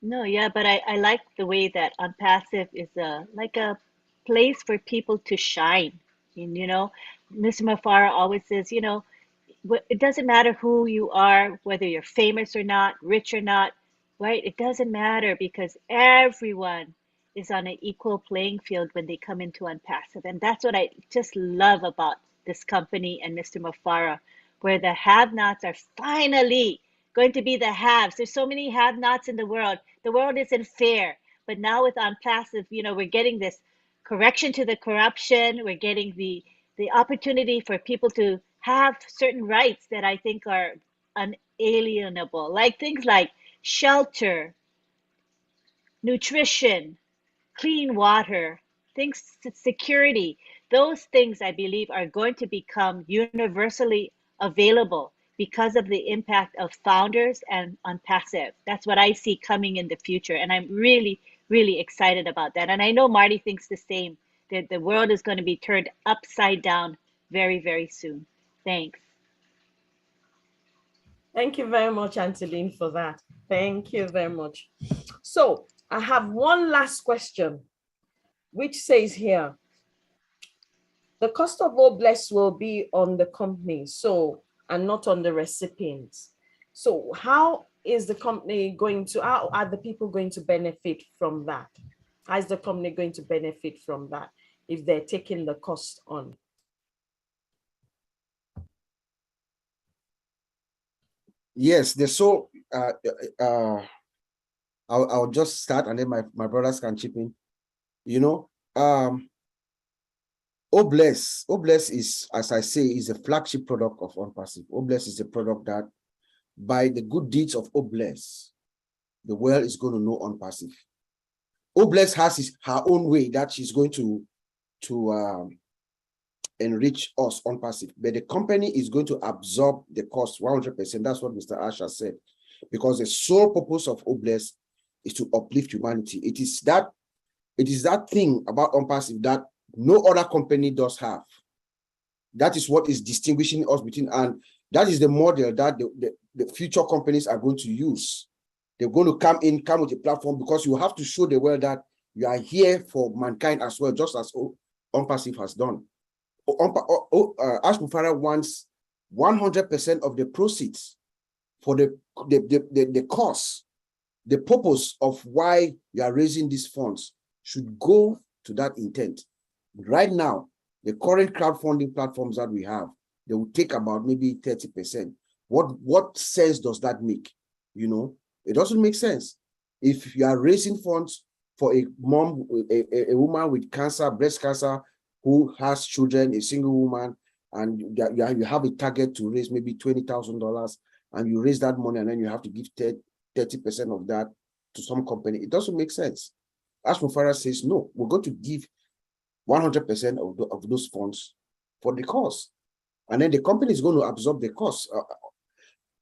No, yeah, but I like the way that OnPassive is like a place for people to shine. And, Mr. Mafara always says, it doesn't matter who you are, whether you're famous or not, rich or not, right? It doesn't matter because everyone is on an equal playing field when they come into OnPassive. And that's what I just love about this company and Mr. Mafara, where the have-nots are finally going to be the haves. There's so many have-nots in the world. The world isn't fair. But now with OnPassive, we're getting this correction to the corruption. We're getting the opportunity for people to have certain rights that I think are unalienable, like things like shelter, nutrition, clean water, things, security. Those things I believe are going to become universally available because of the impact of founders and OnPassive. That's what I see coming in the future. And I'm really, really excited about that. And I know Marty thinks the same, that the world is going to be turned upside down very, very soon. Thanks. Thank you very much, Angeline, for that. Thank you very much. So I have one last question, which says here, the cost of all bless will be on the company, and not on the recipients. So how is the company how are the people going to benefit from that? How is the company going to benefit from that if they're taking the cost on? Yes, I'll just start and then my brothers can chip in. OBless is, as I say, is a flagship product of OnPassive. OBless is a product that, by the good deeds of OBless, the world is going to know OnPassive. OBless has her own way that she's going to enrich us OnPassive, but the company is going to absorb the cost 100%. That's what Mr. Asher said, because the sole purpose of OBless is to uplift humanity. It is that thing about OnPassive that no other company does have. That is what is distinguishing us between, and that is the model that the future companies are going to use. They're going to come with a platform, because you have to show the world that you are here for mankind as well, just as OnPassive has done. Ash Mufara wants 100% of the proceeds for the cost, the purpose of why you are raising these funds should go to that intent. Right now, the current crowdfunding platforms that we have, they will take about maybe 30%. What sense does that make? You know, it doesn't make sense. If you are raising funds for a mom, a woman with cancer, breast cancer, who has children, a single woman, and you have a target to raise maybe $20,000, and you raise that money, and then you have to give 30% of that to some company, it doesn't make sense. Ash Mufara says, no, we're going to give 100% of those funds for the cost. And then the company is going to absorb the cost.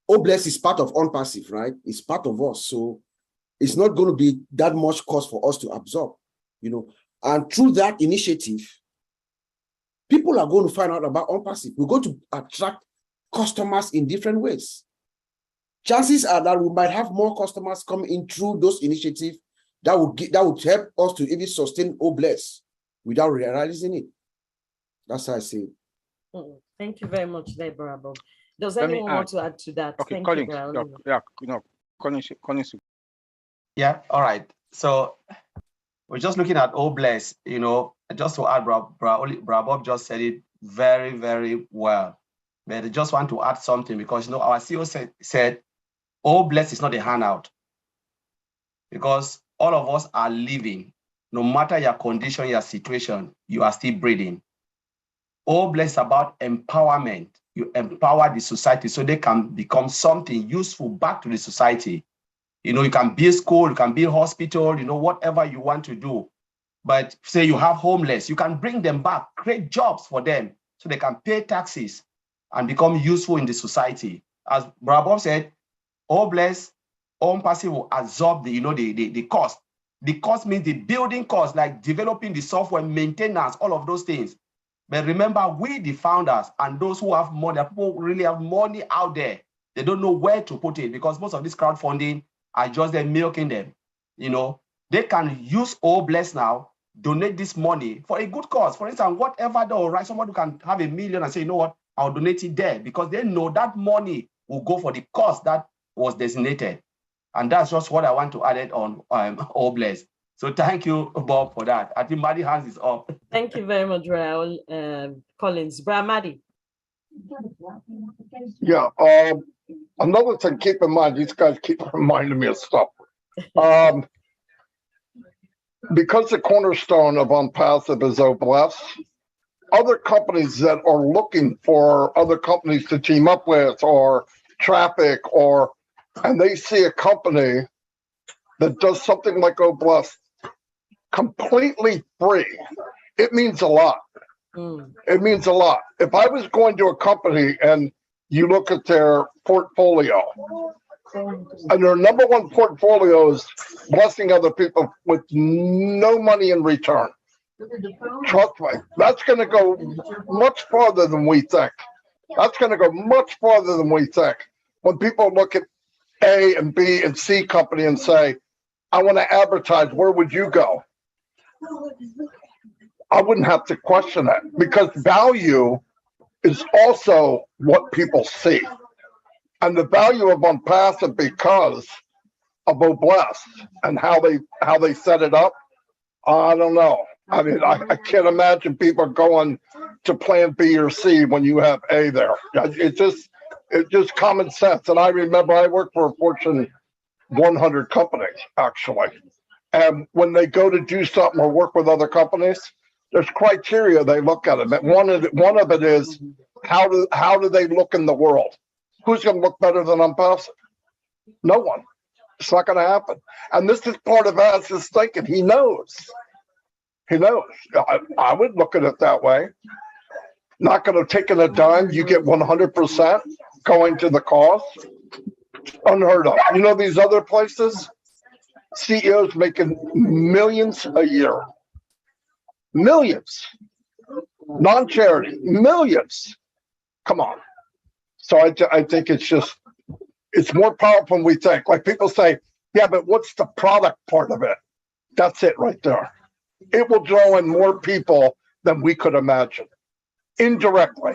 OBless is part of OnPassive, right? It's part of us. So it's not going to be that much cost for us to absorb, you know. And through that initiative, people are going to find out about OnPassive. We're going to attract customers in different ways. Chances are that we might have more customers come in through those initiatives that would help us to even sustain OBless without realizing it. That's how I see it. Thank you very much, Deborah. Does anyone want to add to that? Okay, Thank Collins. you, Collins. Yeah, all right. So we're just looking at OBless, you know, just to add, Bra Bob just said it very, very well. But I just want to add something, because, you know, our CEO said OBless is not a handout, because all of us are living. No matter your condition, your situation, you are still breathing. OBless is about empowerment. You empower the society so they can become something useful back to the society. You know, you can build school, you can build hospital, you know, whatever you want to do. But say you have homeless, you can bring them back, create jobs for them so they can pay taxes and become useful in the society. As Bob said, OBless, OnPassive will absorb the, you know, the cost. The cost means the building cost, like developing the software, maintenance, all of those things. But remember, we, the founders, and those who have money, people who really have money out there, they don't know where to put it, because most of this crowdfunding are just there milking them. You know, they can use OBless now, donate this money for a good cause. For instance, whatever they'll write, somebody can have $1 million and say, you know what, I'll donate it there, because they know that money will go for the cause that was designated. And that's just what I want to add it on OBless. So thank you, Bob, for that. I think Maddie hands is up. Thank you very much, Raul Collins. Maddie. Yeah. Another thing, keep in mind, these guys keep reminding me of stuff. Because the cornerstone of OnPassive is OBless, other companies that are looking for other companies to team up with, or traffic, and they see a company that does something like OBless completely free, it means a lot. It means a lot. If I was going to a company and you look at their portfolio, and their number one portfolio is blessing other people with no money in return, trust me, that's going to go much farther than we think. That's going to go much farther than we think. When people look at A and B and C company and say, I want to advertise, where would you go? I wouldn't have to question it, because value is also what people see. And the value of OnPassive, because of OBless and how they set it up, I don't know. I mean, I can't imagine people going to plan B or C when you have A there. It's just common sense. And I remember I worked for a Fortune 100 company, actually. And when they go to do something or work with other companies, There's criteria they look at it. But one of it is how do they look in the world? Who's going to look better than OnPassive? No one. It's not going to happen. And this is part of Az's thinking. He knows. He knows. I would look at it that way. Not going to take in a dime. You get 100% going to the cost. Unheard of. You know these other places? CEOs making millions a year. Millions. Non-charity. Millions. Come on. So I think it's more powerful than we think. Like people say, yeah, but what's the product part of it? That's it right there. It will draw in more people than we could imagine. Indirectly.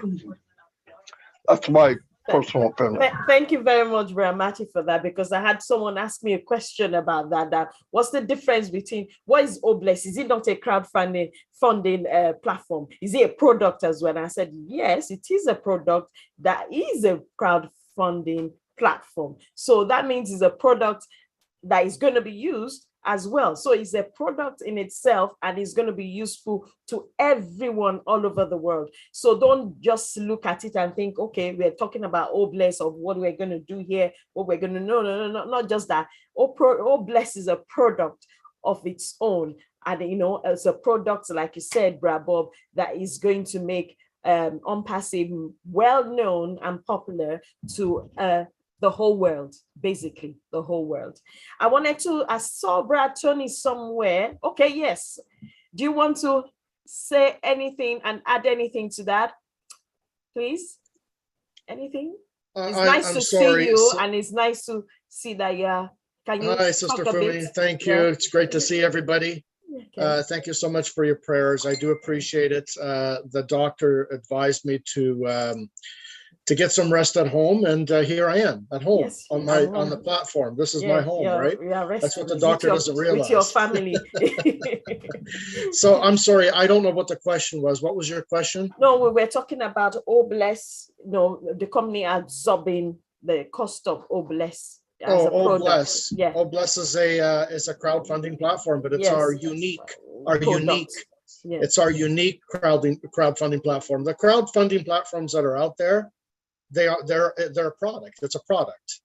That's my personal opinion. Thank you very much, Brian Matty, for that, because I had someone ask me a question about that. What's the difference between, what is Obless? Is it not a crowdfunding platform? Is it a product as well? And I said, yes, it is a product that is a crowdfunding platform. So that means it's a product that is going to be used as well. So it's a product in itself and it's going to be useful to everyone all over the world. So don't just look at it and think, okay, we're talking about Obless of what we're going to do here, what we're going to, no, not just that. Obless is a product of its own. And, you know, it's a product, like you said, Brad Bob, that is going to make OnPassive well-known and popular to the whole world, basically the whole world. I saw Brad Tony somewhere. Okay, yes. Do you want to say anything and add anything to that, please? Anything? It's nice to see you, and it's nice to see that can you Hi, Sister Fumi. Thank you. It's great to see everybody. Okay. Thank you so much for your prayers. I do appreciate it. The doctor advised me to get some rest at home, and here I am at home, yes, on the platform. This is my home, right? That's what the doctor doesn't realize. With your family. So I'm sorry, I don't know what the question was. What was your question? No, we were talking about Obless. No, the company absorbing the cost of Obless. Obless. Yeah. Obless is a crowdfunding platform, but it's our unique. Yes. It's our unique crowdfunding platform. The crowdfunding platforms that are out there, they're a product. It's a product.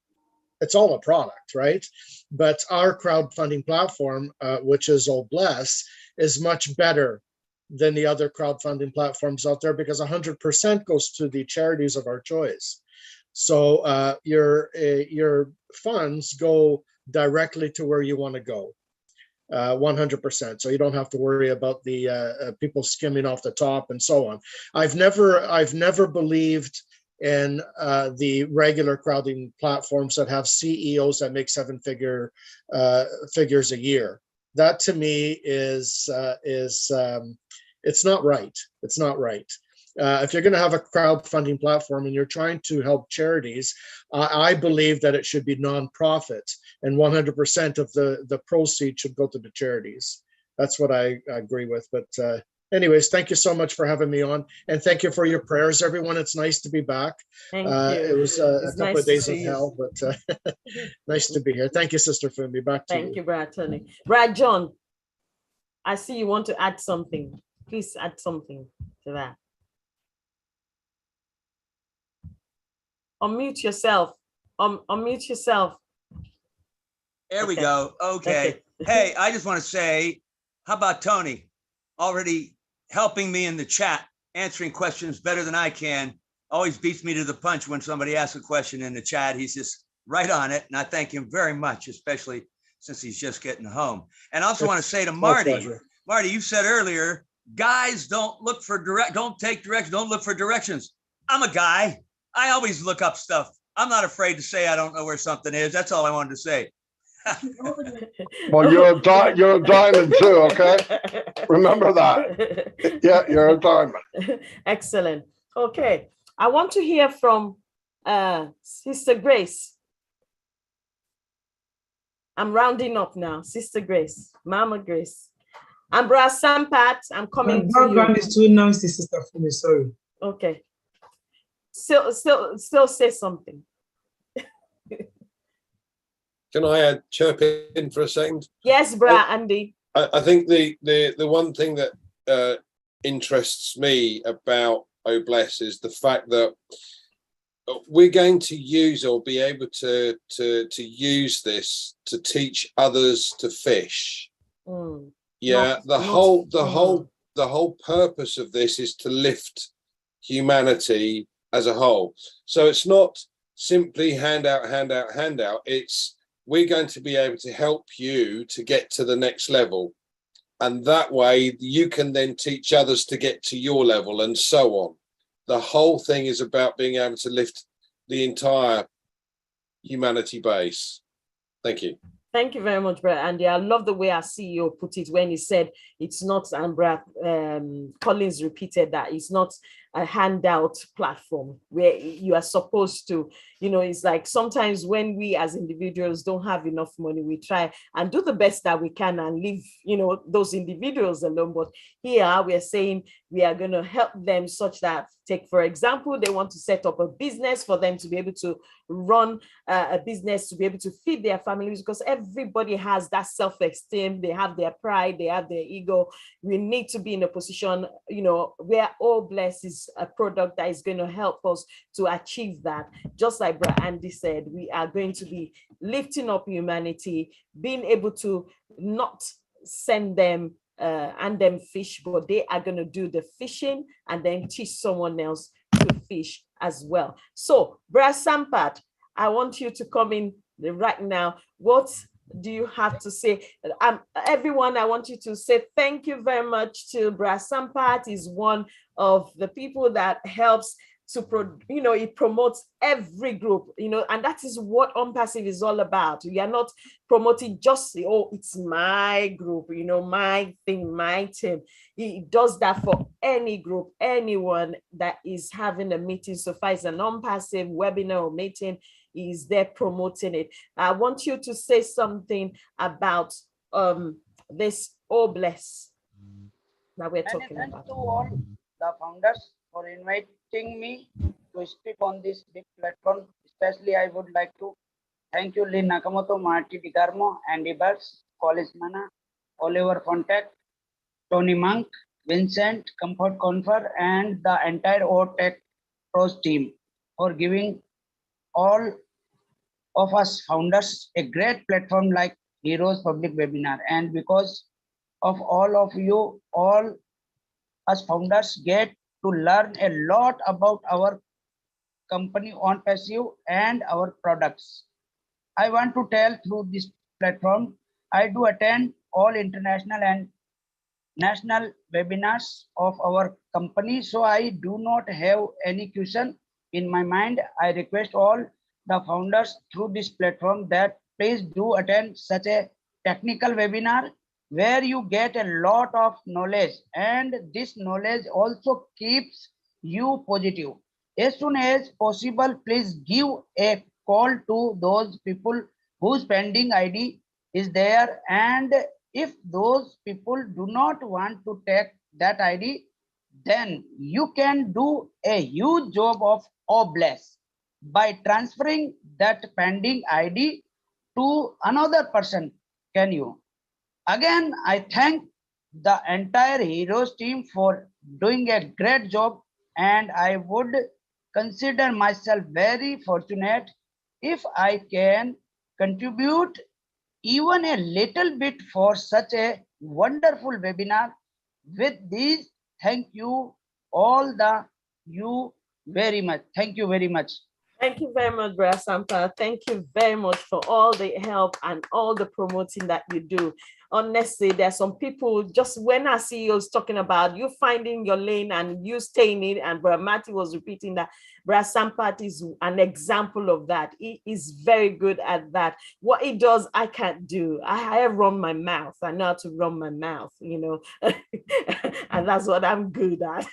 It's all a product, right? But our crowdfunding platform, which is Obless, is much better than the other crowdfunding platforms out there because 100% goes to the charities of our choice. So your funds go directly to where you want to go. 100%. So you don't have to worry about the people skimming off the top and so on. I've never believed in the regular crowding platforms that have CEOs that make figures a year. That to me is it's not right. It's not right. If you're going to have a crowdfunding platform and you're trying to help charities, I believe that it should be nonprofit, and 100% of the proceeds should go to the charities. That's what I agree with. But anyways, thank you so much for having me on, and thank you for your prayers, everyone. It's nice to be back. Thank you. It was a couple of days of hell, but nice to be here. Thank you, Sister Fumi. Back to you. Thank you, Brad Tony. Brad John, I see you want to add something. Please add something to that. Unmute yourself. Unmute yourself. There we go. Okay. Hey, I just want to say, how about Tony already helping me in the chat, answering questions better than I can? Always beats me to the punch when somebody asks a question in the chat. He's just right on it. And I thank him very much, especially since he's just getting home. And I also want to say to Marty, you said earlier, guys don't look for don't take directions, don't look for directions. I'm a guy. I always look up stuff. I'm not afraid to say I don't know where something is. That's all I wanted to say. Well, you're a diamond too, okay? Remember that. Yeah, you're a diamond. Excellent. Okay. I want to hear from Sister Grace. I'm rounding up now. Sister Grace, Mama Grace. And Brother Sampat, I'm coming to you. My background is too noisy, Sister Fumi, sorry. Okay. Still say something. Can I chirp in for a second? Yes, Brad Andy. I think the one thing that interests me about OBless is the fact that we're going to use or be able to use this to teach others to fish. Yeah, the whole purpose of this is to lift humanity as a whole. So it's not simply handout. It's we're going to be able to help you to get to the next level. And that way you can then teach others to get to your level and so on. The whole thing is about being able to lift the entire humanity base. Thank you. Thank you very much, Brad Andy. I love the way our CEO put it when he said it's not, and Brad Collins repeated that, it's not a handout platform where you are supposed to, you know, it's like sometimes when we as individuals don't have enough money, we try and do the best that we can and leave, you know, those individuals alone. But here we are saying we are going to help them such that, take for example, they want to set up a business for them to be able to run a business, to be able to feed their families, because everybody has that self-esteem, they have their pride, they have their ego. We need to be in a position, you know, where OBless is a product that is going to help us to achieve that. Just like Brad Andy said, we are going to be lifting up humanity, being able to not send them and them fish, but they are going to do the fishing and then teach someone else to fish as well. So Brad Sampat, I want you to come in right now. What do you have to say? Everyone, I want you to say thank you very much to Brad Sampat. He's one of the people that helps to, you know, it promotes every group, you know, and that is what OnPassive is all about. We are not promoting just, oh, it's my group, you know, my thing, my team. He does that for any group, anyone that is having a meeting. So far as an OnPassive webinar or meeting, is there promoting it. I want you to say something about this OBless that we're talking about. To all the founders for inviting me to speak on this big platform. Especially, I would like to thank you, Lynn Nakamoto, Marty DiCarmo, Andy Burks, College Mana, Oliver Fontac, Tony Monk, Vincent, Comfort Confer, and the entire OTech Pros team for giving all of us founders a great platform like Heroes Public Webinar. And because of all of you, all us founders get to learn a lot about our company OnPassive and our products. I want to tell through this platform, I do attend all international and national webinars of our company. So I do not have any question in my mind. I request all the founders through this platform that please do attend such a technical webinar where you get a lot of knowledge, and this knowledge also keeps you positive. As soon as possible, please give a call to those people whose pending ID is there, and if those people do not want to take that ID, then you can do a huge job of OBless by transferring that pending ID to another person. Can you? Again, I thank the entire Heroes team for doing a great job, and I would consider myself very fortunate if I can contribute even a little bit for such a wonderful webinar. With these, thank you all you very much. Thank you very much. Thank you very much, Brad Sampa. Thank you very much for all the help and all the promoting that you do. Honestly, there's some people, just when our CEO is talking about you finding your lane and you staying in, and Brad Matty was repeating that, Brad Sampat is an example of that. He is very good at that. What he does, I can't do. I run my mouth. I know how to run my mouth, you know, and that's what I'm good at.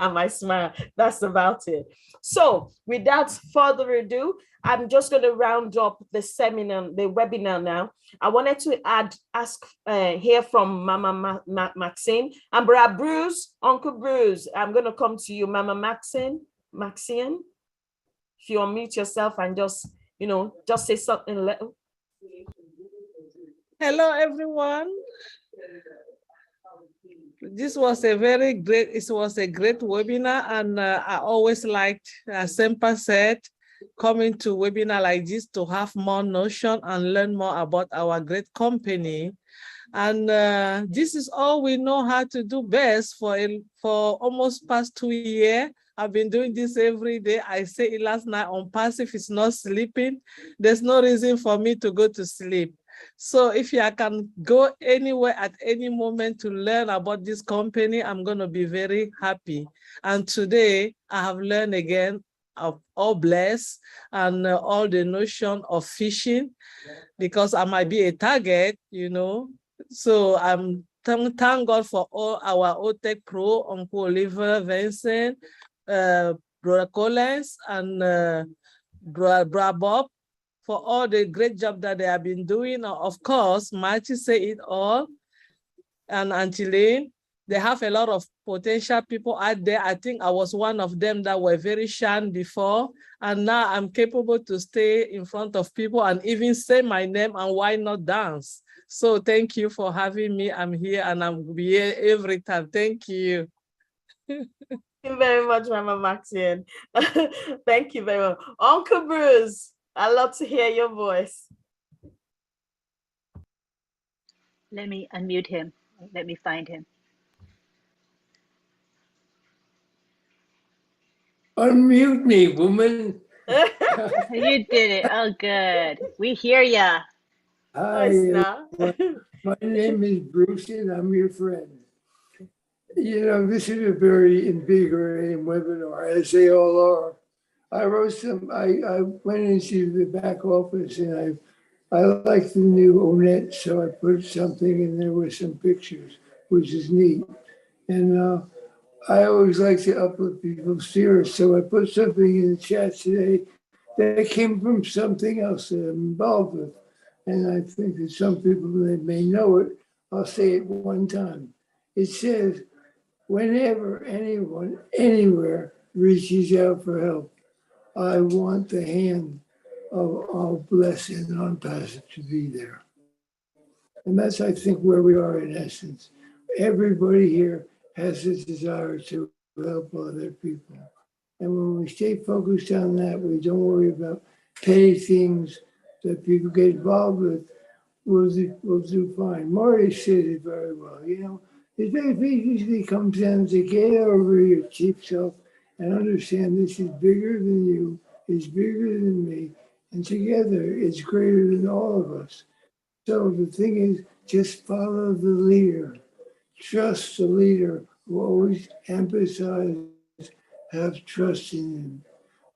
And my smile, that's about it. So without further ado, I'm just going to round up the seminar, the webinar now. I wanted to hear from Mama Maxine and Brad Bruce, Uncle Bruce. I'm going to come to you, Mama Maxine. If you unmute yourself and just, you know, just say something little. Hello, everyone. this was a great webinar, and I always liked, as Sempa said, coming to webinar like this to have more notion and learn more about our great company. And this is all we know how to do best for almost past 2 years. I've been doing this every day. I say it last night, OnPassive is not sleeping. There's no reason for me to go to sleep. So if I can go anywhere at any moment to learn about this company, I'm going to be very happy. And today I have learned again of all bless and all the notion of fishing, because I might be a target, you know. So I'm thank God for all our OTech Pro, Uncle Oliver, Vincent, Brother Collins, and Brother Bob, for all the great job that they have been doing. Of course, Marty say it all, and Auntie Lane. They have a lot of potential people out there. I think I was one of them that were very shy before, and now I'm capable to stay in front of people and even say my name, and why not dance? So thank you for having me. I'm here and I'm here every time. Thank you. Thank you very much, Mama Maxine. Thank you very much. Uncle Bruce, I love to hear your voice. Let me unmute him. Let me find him. Unmute me, woman. You did it. Oh, good. We hear ya. Hi, my name is Bruce and I'm your friend. You know, this is a very invigorating webinar, as they all are. I went into the back office and I like the new Onet, so I put something in there with some pictures, which is neat. And I always like to uplift people's spirits, so I put something in the chat today that came from something else that I'm involved with. And I think that some people that may know it, I'll say it one time. It says, whenever anyone, anywhere reaches out for help, I want the hand of all blessed and OnPassive to be there. And that's, I think, where we are in essence. Everybody here has a desire to help other people. And when we stay focused on that, we don't worry about petty things that people get involved with, we'll do fine. Marty said it very well. You know, it basically comes down to get over your cheap self and understand this is bigger than you, it's bigger than me, and together it's greater than all of us. So the thing is, just follow the leader. Trust the leader who always emphasizes have trust in him,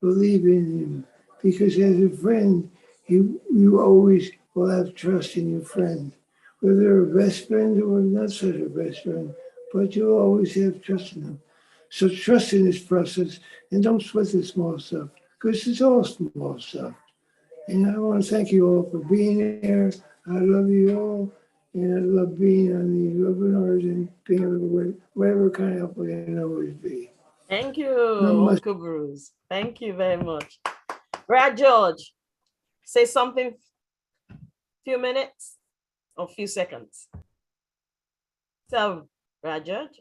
believe in him, because as a friend, you always will have trust in your friend, whether they're a best friend or not such a best friend, but you'll always have trust in them. So trust in this process and don't sweat the small stuff, because it's all small stuff. And I want to thank you all for being here. I love you all. And I love being on these webinars and being able to whatever kind of help I can always be. Thank you, Uncle Bruce. Thank you very much. Brad George, say something, few minutes or few seconds. So, Brad George,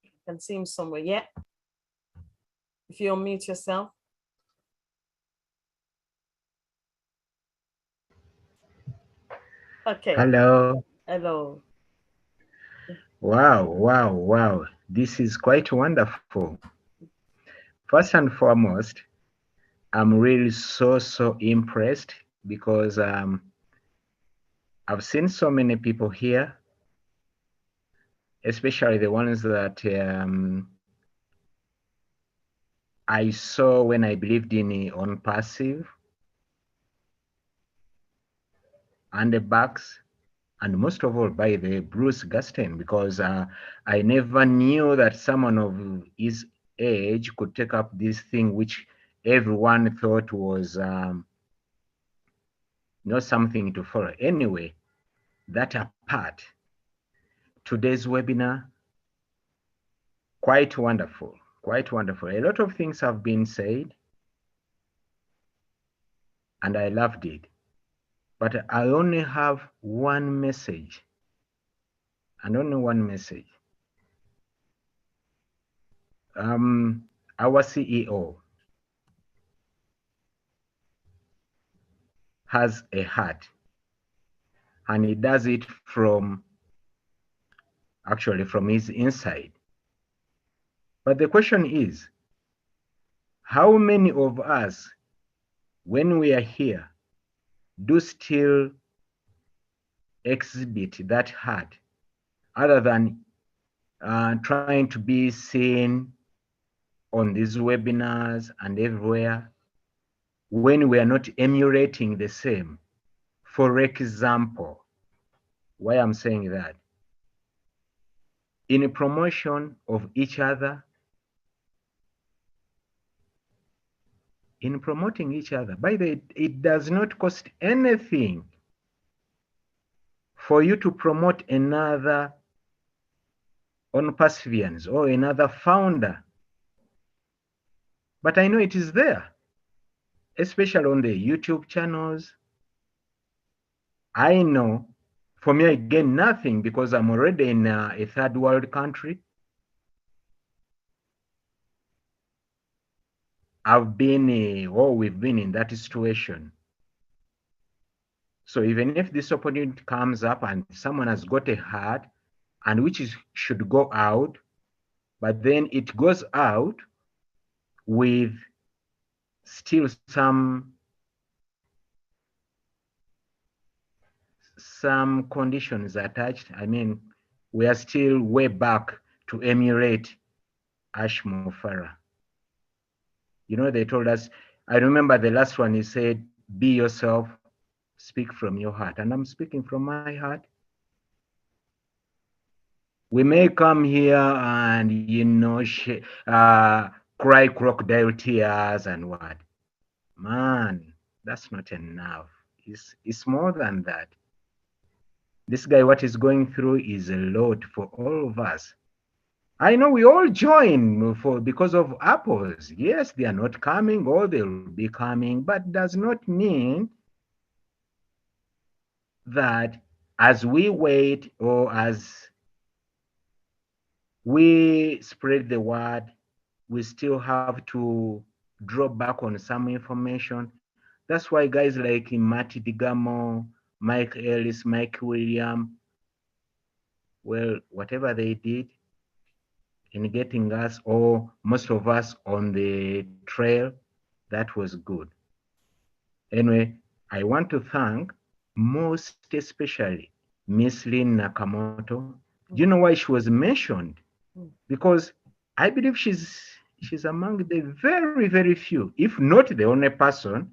you can see him somewhere. Yeah. If you unmute yourself. Okay. Hello. Hello. Wow. This is quite wonderful. First and foremost, I'm really so impressed because I've seen so many people here, especially the ones that I saw when I believed in OnPassive and the Bucks, and most of all by the Bruce Gaston, because I never knew that someone of his age could take up this thing which everyone thought was not something to follow. Anyway, that apart, today's webinar, quite wonderful. A lot of things have been said, and I loved it. But I only have one message and only one message. Our CEO has a heart, and he does it actually from his inside. But the question is, how many of us, when we are here, do still exhibit that heart, other than trying to be seen on these webinars and everywhere, when we are not emulating the same? For example, why I'm saying that, in a promotion of each other, in promoting each other, by the way, it does not cost anything for you to promote another OnPassivians or another founder. But I know it is there, especially on the YouTube channels. I know, for me, I gain nothing because I'm already in a third world country. We've been in that situation. So even if this opportunity comes up and someone has got a heart and should go out, but then it goes out with still some conditions attached. I mean, we are still way back to emulate Ashmo Farah. You know, they told us, I remember the last one, he said, be yourself, speak from your heart. And I'm speaking from my heart. We may come here and, you know, cry crocodile tears and what? Man, that's not enough. It's more than that. This guy, what he's going through is a lot for all of us. I know we all join because of apples. Yes, they are not coming or they'll be coming, but does not mean that as we wait or as we spread the word, we still have to draw back on some information. That's why guys like Marty Digamo, Mike Ellis, Mike William, well, whatever they did in getting us, or most of us, on the trail, that was good. Anyway, I want to thank most especially Miss Lynn Nakamoto. Do you know why she was mentioned? Because I believe she's among the very, very few, if not the only person,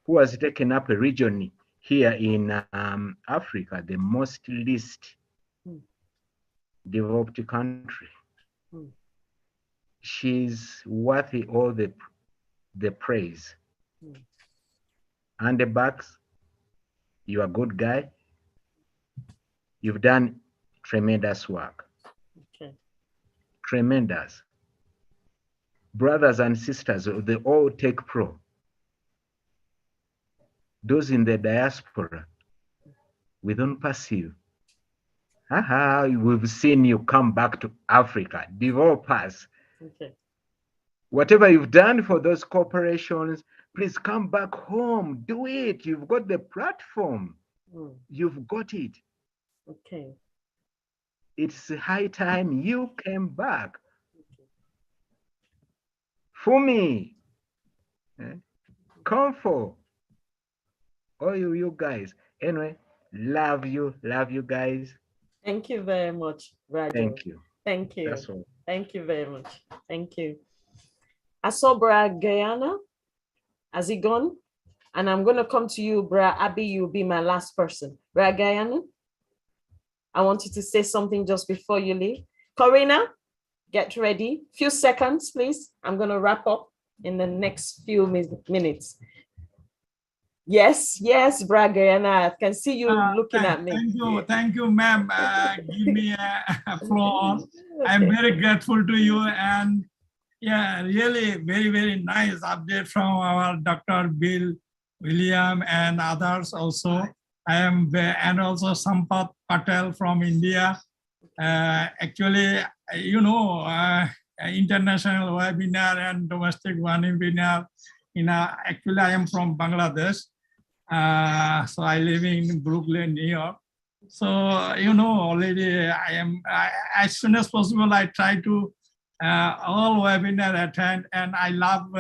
who has taken up a region here in Africa, the most least developed country. She's worthy all the praise. And the Bucks, you're a good guy. You've done tremendous work. Okay. Tremendous. Brothers and sisters, they all take pro. Those in the diaspora, with OnPassive. We've seen you come back to Africa, develop us. Okay. Whatever you've done for those corporations, please come back home. Do it. You've got the platform. You've got it. Okay. It's high time you came back. For me, comfort. All you guys. Anyway, love you guys. Thank you very much, Raju. Thank you. Thank you. That's all. Thank you very much. Thank you. I saw Bra Guyana. Has he gone? And I'm going to come to you, Bra Abby. You'll be my last person. Bra Guyana, I want you to say something just before you leave. Corina, get ready. Few seconds, please. I'm going to wrap up in the next few minutes. Yes, Bra Guyana. I can see you looking at me. Thank you, ma'am. Give me a floor. I'm very grateful to you, and yeah, really very, very nice update from our Dr. Bill, William, and others also. I am, and also Sampath Patel from India. Actually, you know, international webinar and domestic webinar. Actually, I am from Bangladesh. So I live in Brooklyn, New York. So, you know, already as soon as possible, I try to all webinar attend, and I love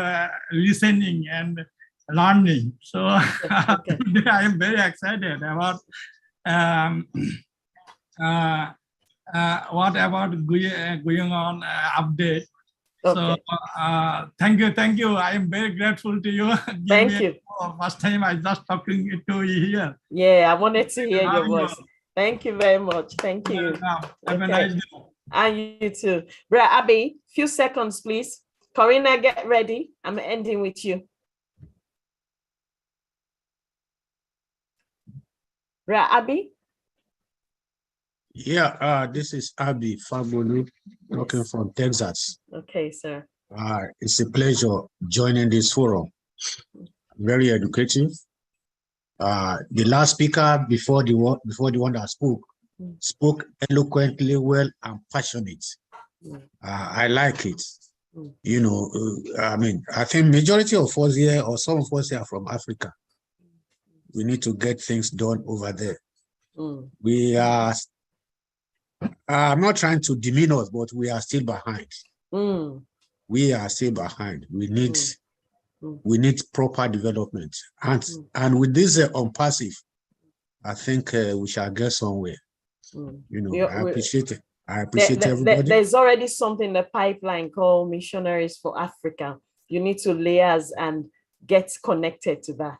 listening and learning. So today I am very excited about what about going on update. So thank you. I am very grateful to you. Thank you. First time I just talking to you here. Yeah, I wanted to hear your voice. Thank you very much. Thank you. Have a nice day. And you too. Bra Abby, few seconds, please. Corina, get ready. I'm ending with you. Bra Abby? Yeah, this is Abby Fabolu, talking from Texas. Okay, sir. It's a pleasure joining this forum. Very educative. The last speaker before the one that spoke eloquently, well, and passionate. I like it. You know, I mean, I think majority of us here, or some of us here, are from Africa. We need to get things done over there. We are. I'm not trying to demean us, but we are still behind. We are still behind. We need proper development, and with this OnPassive, I think we shall get somewhere. You know, I appreciate it. I appreciate everybody. There's already something in the pipeline called Missionaries for Africa. You need to liaise and get connected to that.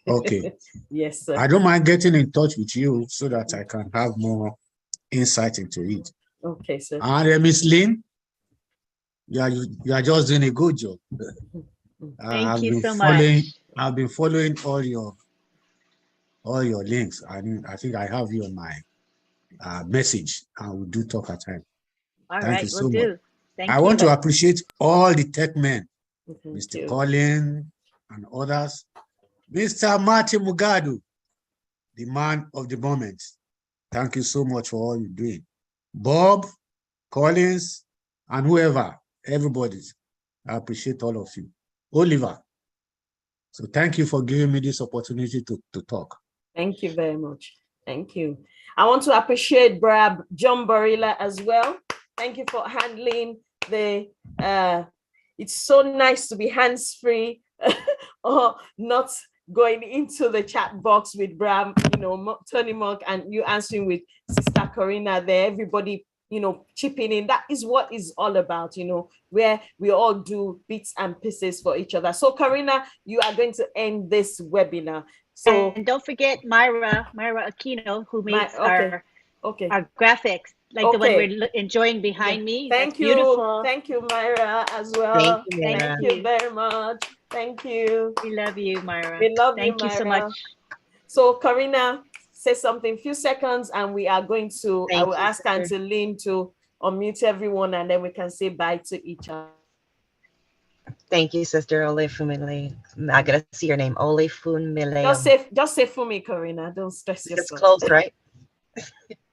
Okay. Yes, sir. I don't mind getting in touch with you so that I can have more insight into it. Okay, sir. And Miss Lynn, you are just doing a good job. Thank you so much. I've been following all your links. I think I have you on my message, and we'll do talk at time. Thank you so much. I want to appreciate all the tech men, Mr. Colin and others. Mr. Martin Mugadu, the man of the moment. Thank you so much for all you're doing. Bob, Collins, and whoever, everybody. I appreciate all of you. Oliver. So thank you for giving me this opportunity to talk. Thank you very much. Thank you. I want to appreciate Brad John Barilla as well. Thank you for handling the, it's so nice to be hands-free or not going into the chat box with Bram, you know, Tony Monk, and you answering with Sister Corina there, everybody, you know, chipping in. That is what is all about, you know, where we all do bits and pieces for each other. So Corina, you are going to end this webinar. So and don't forget Myra Aquino, who makes our graphics, like the one we're enjoying behind me. Thank you. Beautiful. Thank you, Myra, as well. Thank you very much. Thank you. We love you, Myra. We love Thank you so much. So Corina, say something, few seconds, and we are going to, I will ask Auntie Lynn to unmute everyone, and then we can say bye to each other. Thank you, Sister Olefumile. I gotta see your name, Olefumile. Just say for me, Corina. Don't stress yourself. It's close, right?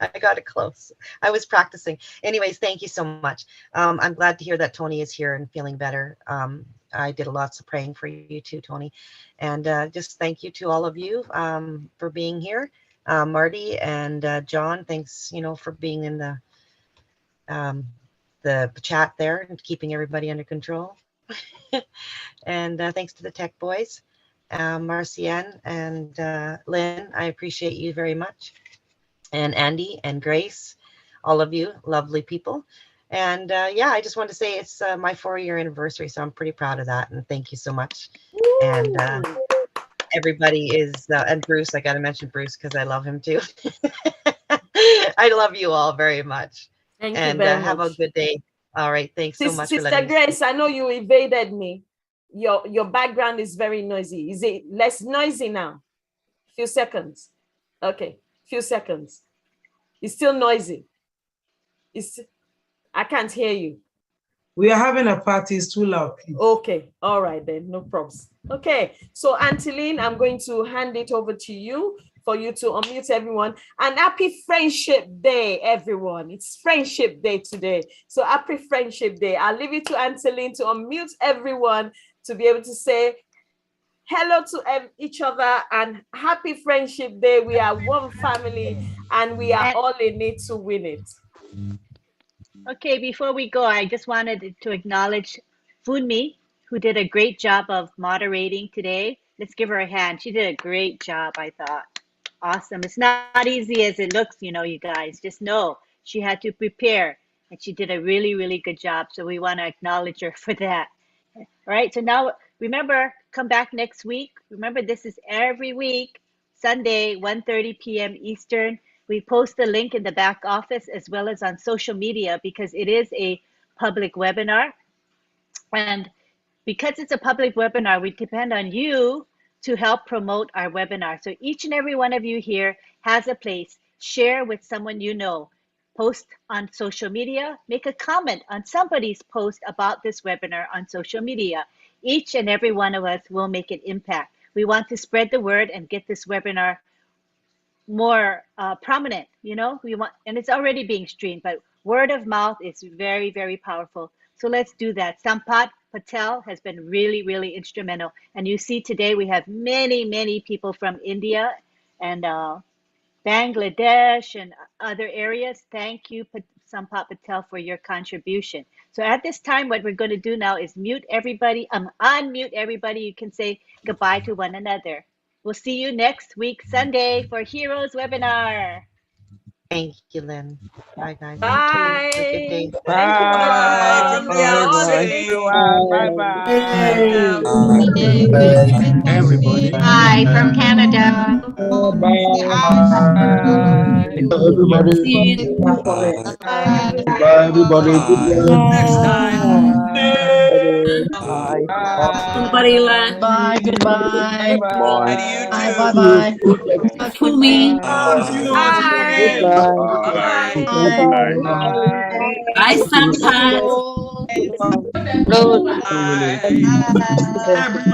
I got it close. I was practicing. Anyways, thank you so much. I'm glad to hear that Tony is here and feeling better. I did lots of praying for you too, Tony. And just thank you to all of you for being here. Marty and John, thanks, you know, for being in the chat there and keeping everybody under control. And thanks to the tech boys, Marcianne and Lynn, I appreciate you very much. And Andy and Grace, all of you lovely people. And yeah, I just want to say it's my 4-year anniversary, so I'm pretty proud of that. And thank you so much. Woo! And everybody is, and Bruce, I got to mention Bruce because I love him too. I love you all very much. Thank you very much. Have a good day. All right, thanks so much. Sister Grace, I know you evaded me. Your background is very noisy. Is it less noisy now? Few seconds. Okay, few seconds. It's still noisy. I can't hear you. We are having a party, it's too loud. Please. Okay, all right then, no problems. Okay, so Auntie Lynn, I'm going to hand it over to you for you to unmute everyone. And happy Friendship Day, everyone. It's Friendship Day today. So happy Friendship Day. I'll leave it to Anteline to unmute everyone to be able to say hello to each other and happy Friendship Day. We are one family and we are all in it to win it. Okay, before we go, I just wanted to acknowledge Funmi, who did a great job of moderating today. Let's give her a hand. She did a great job, I thought. Awesome. It's not easy as it looks, you know, you guys. Just know she had to prepare and she did a really, really good job. So we want to acknowledge her for that. All right. So now remember, come back next week. Remember, this is every week, Sunday, 1:30 p.m. Eastern. We post the link in the back office as well as on social media because it is a public webinar. And because it's a public webinar, we depend on you to help promote our webinar. So each and every one of you here has a place. Share with someone you know. Post on social media. Make a comment on somebody's post about this webinar on social media. Each and every one of us will make an impact. We want to spread the word and get this webinar more prominent, you know, we want, and it's already being streamed, but word of mouth is very, very powerful. So let's do that. Sampat Patel has been really, really instrumental. And you see today we have many, many people from India and Bangladesh and other areas. Thank you, Sampat Patel, for your contribution. So at this time, what we're going to do now is mute everybody, unmute everybody. You can say goodbye to one another. We'll see you next week, Sunday, for Heroes Webinar. Thank you, Lynn. Bye, guys. Bye. Thank you. Have a good day. Thank you, Bye from the galaxy. Bye, everybody. Bye from Canada. Everybody. See you. Bye, everybody. Next time. Somebody like. Bye, goodbye. Bye to you Bye, too. bye, bye. Fumi. Bye. Bye. Bye, Sampa. Bye. Bye. Everybody.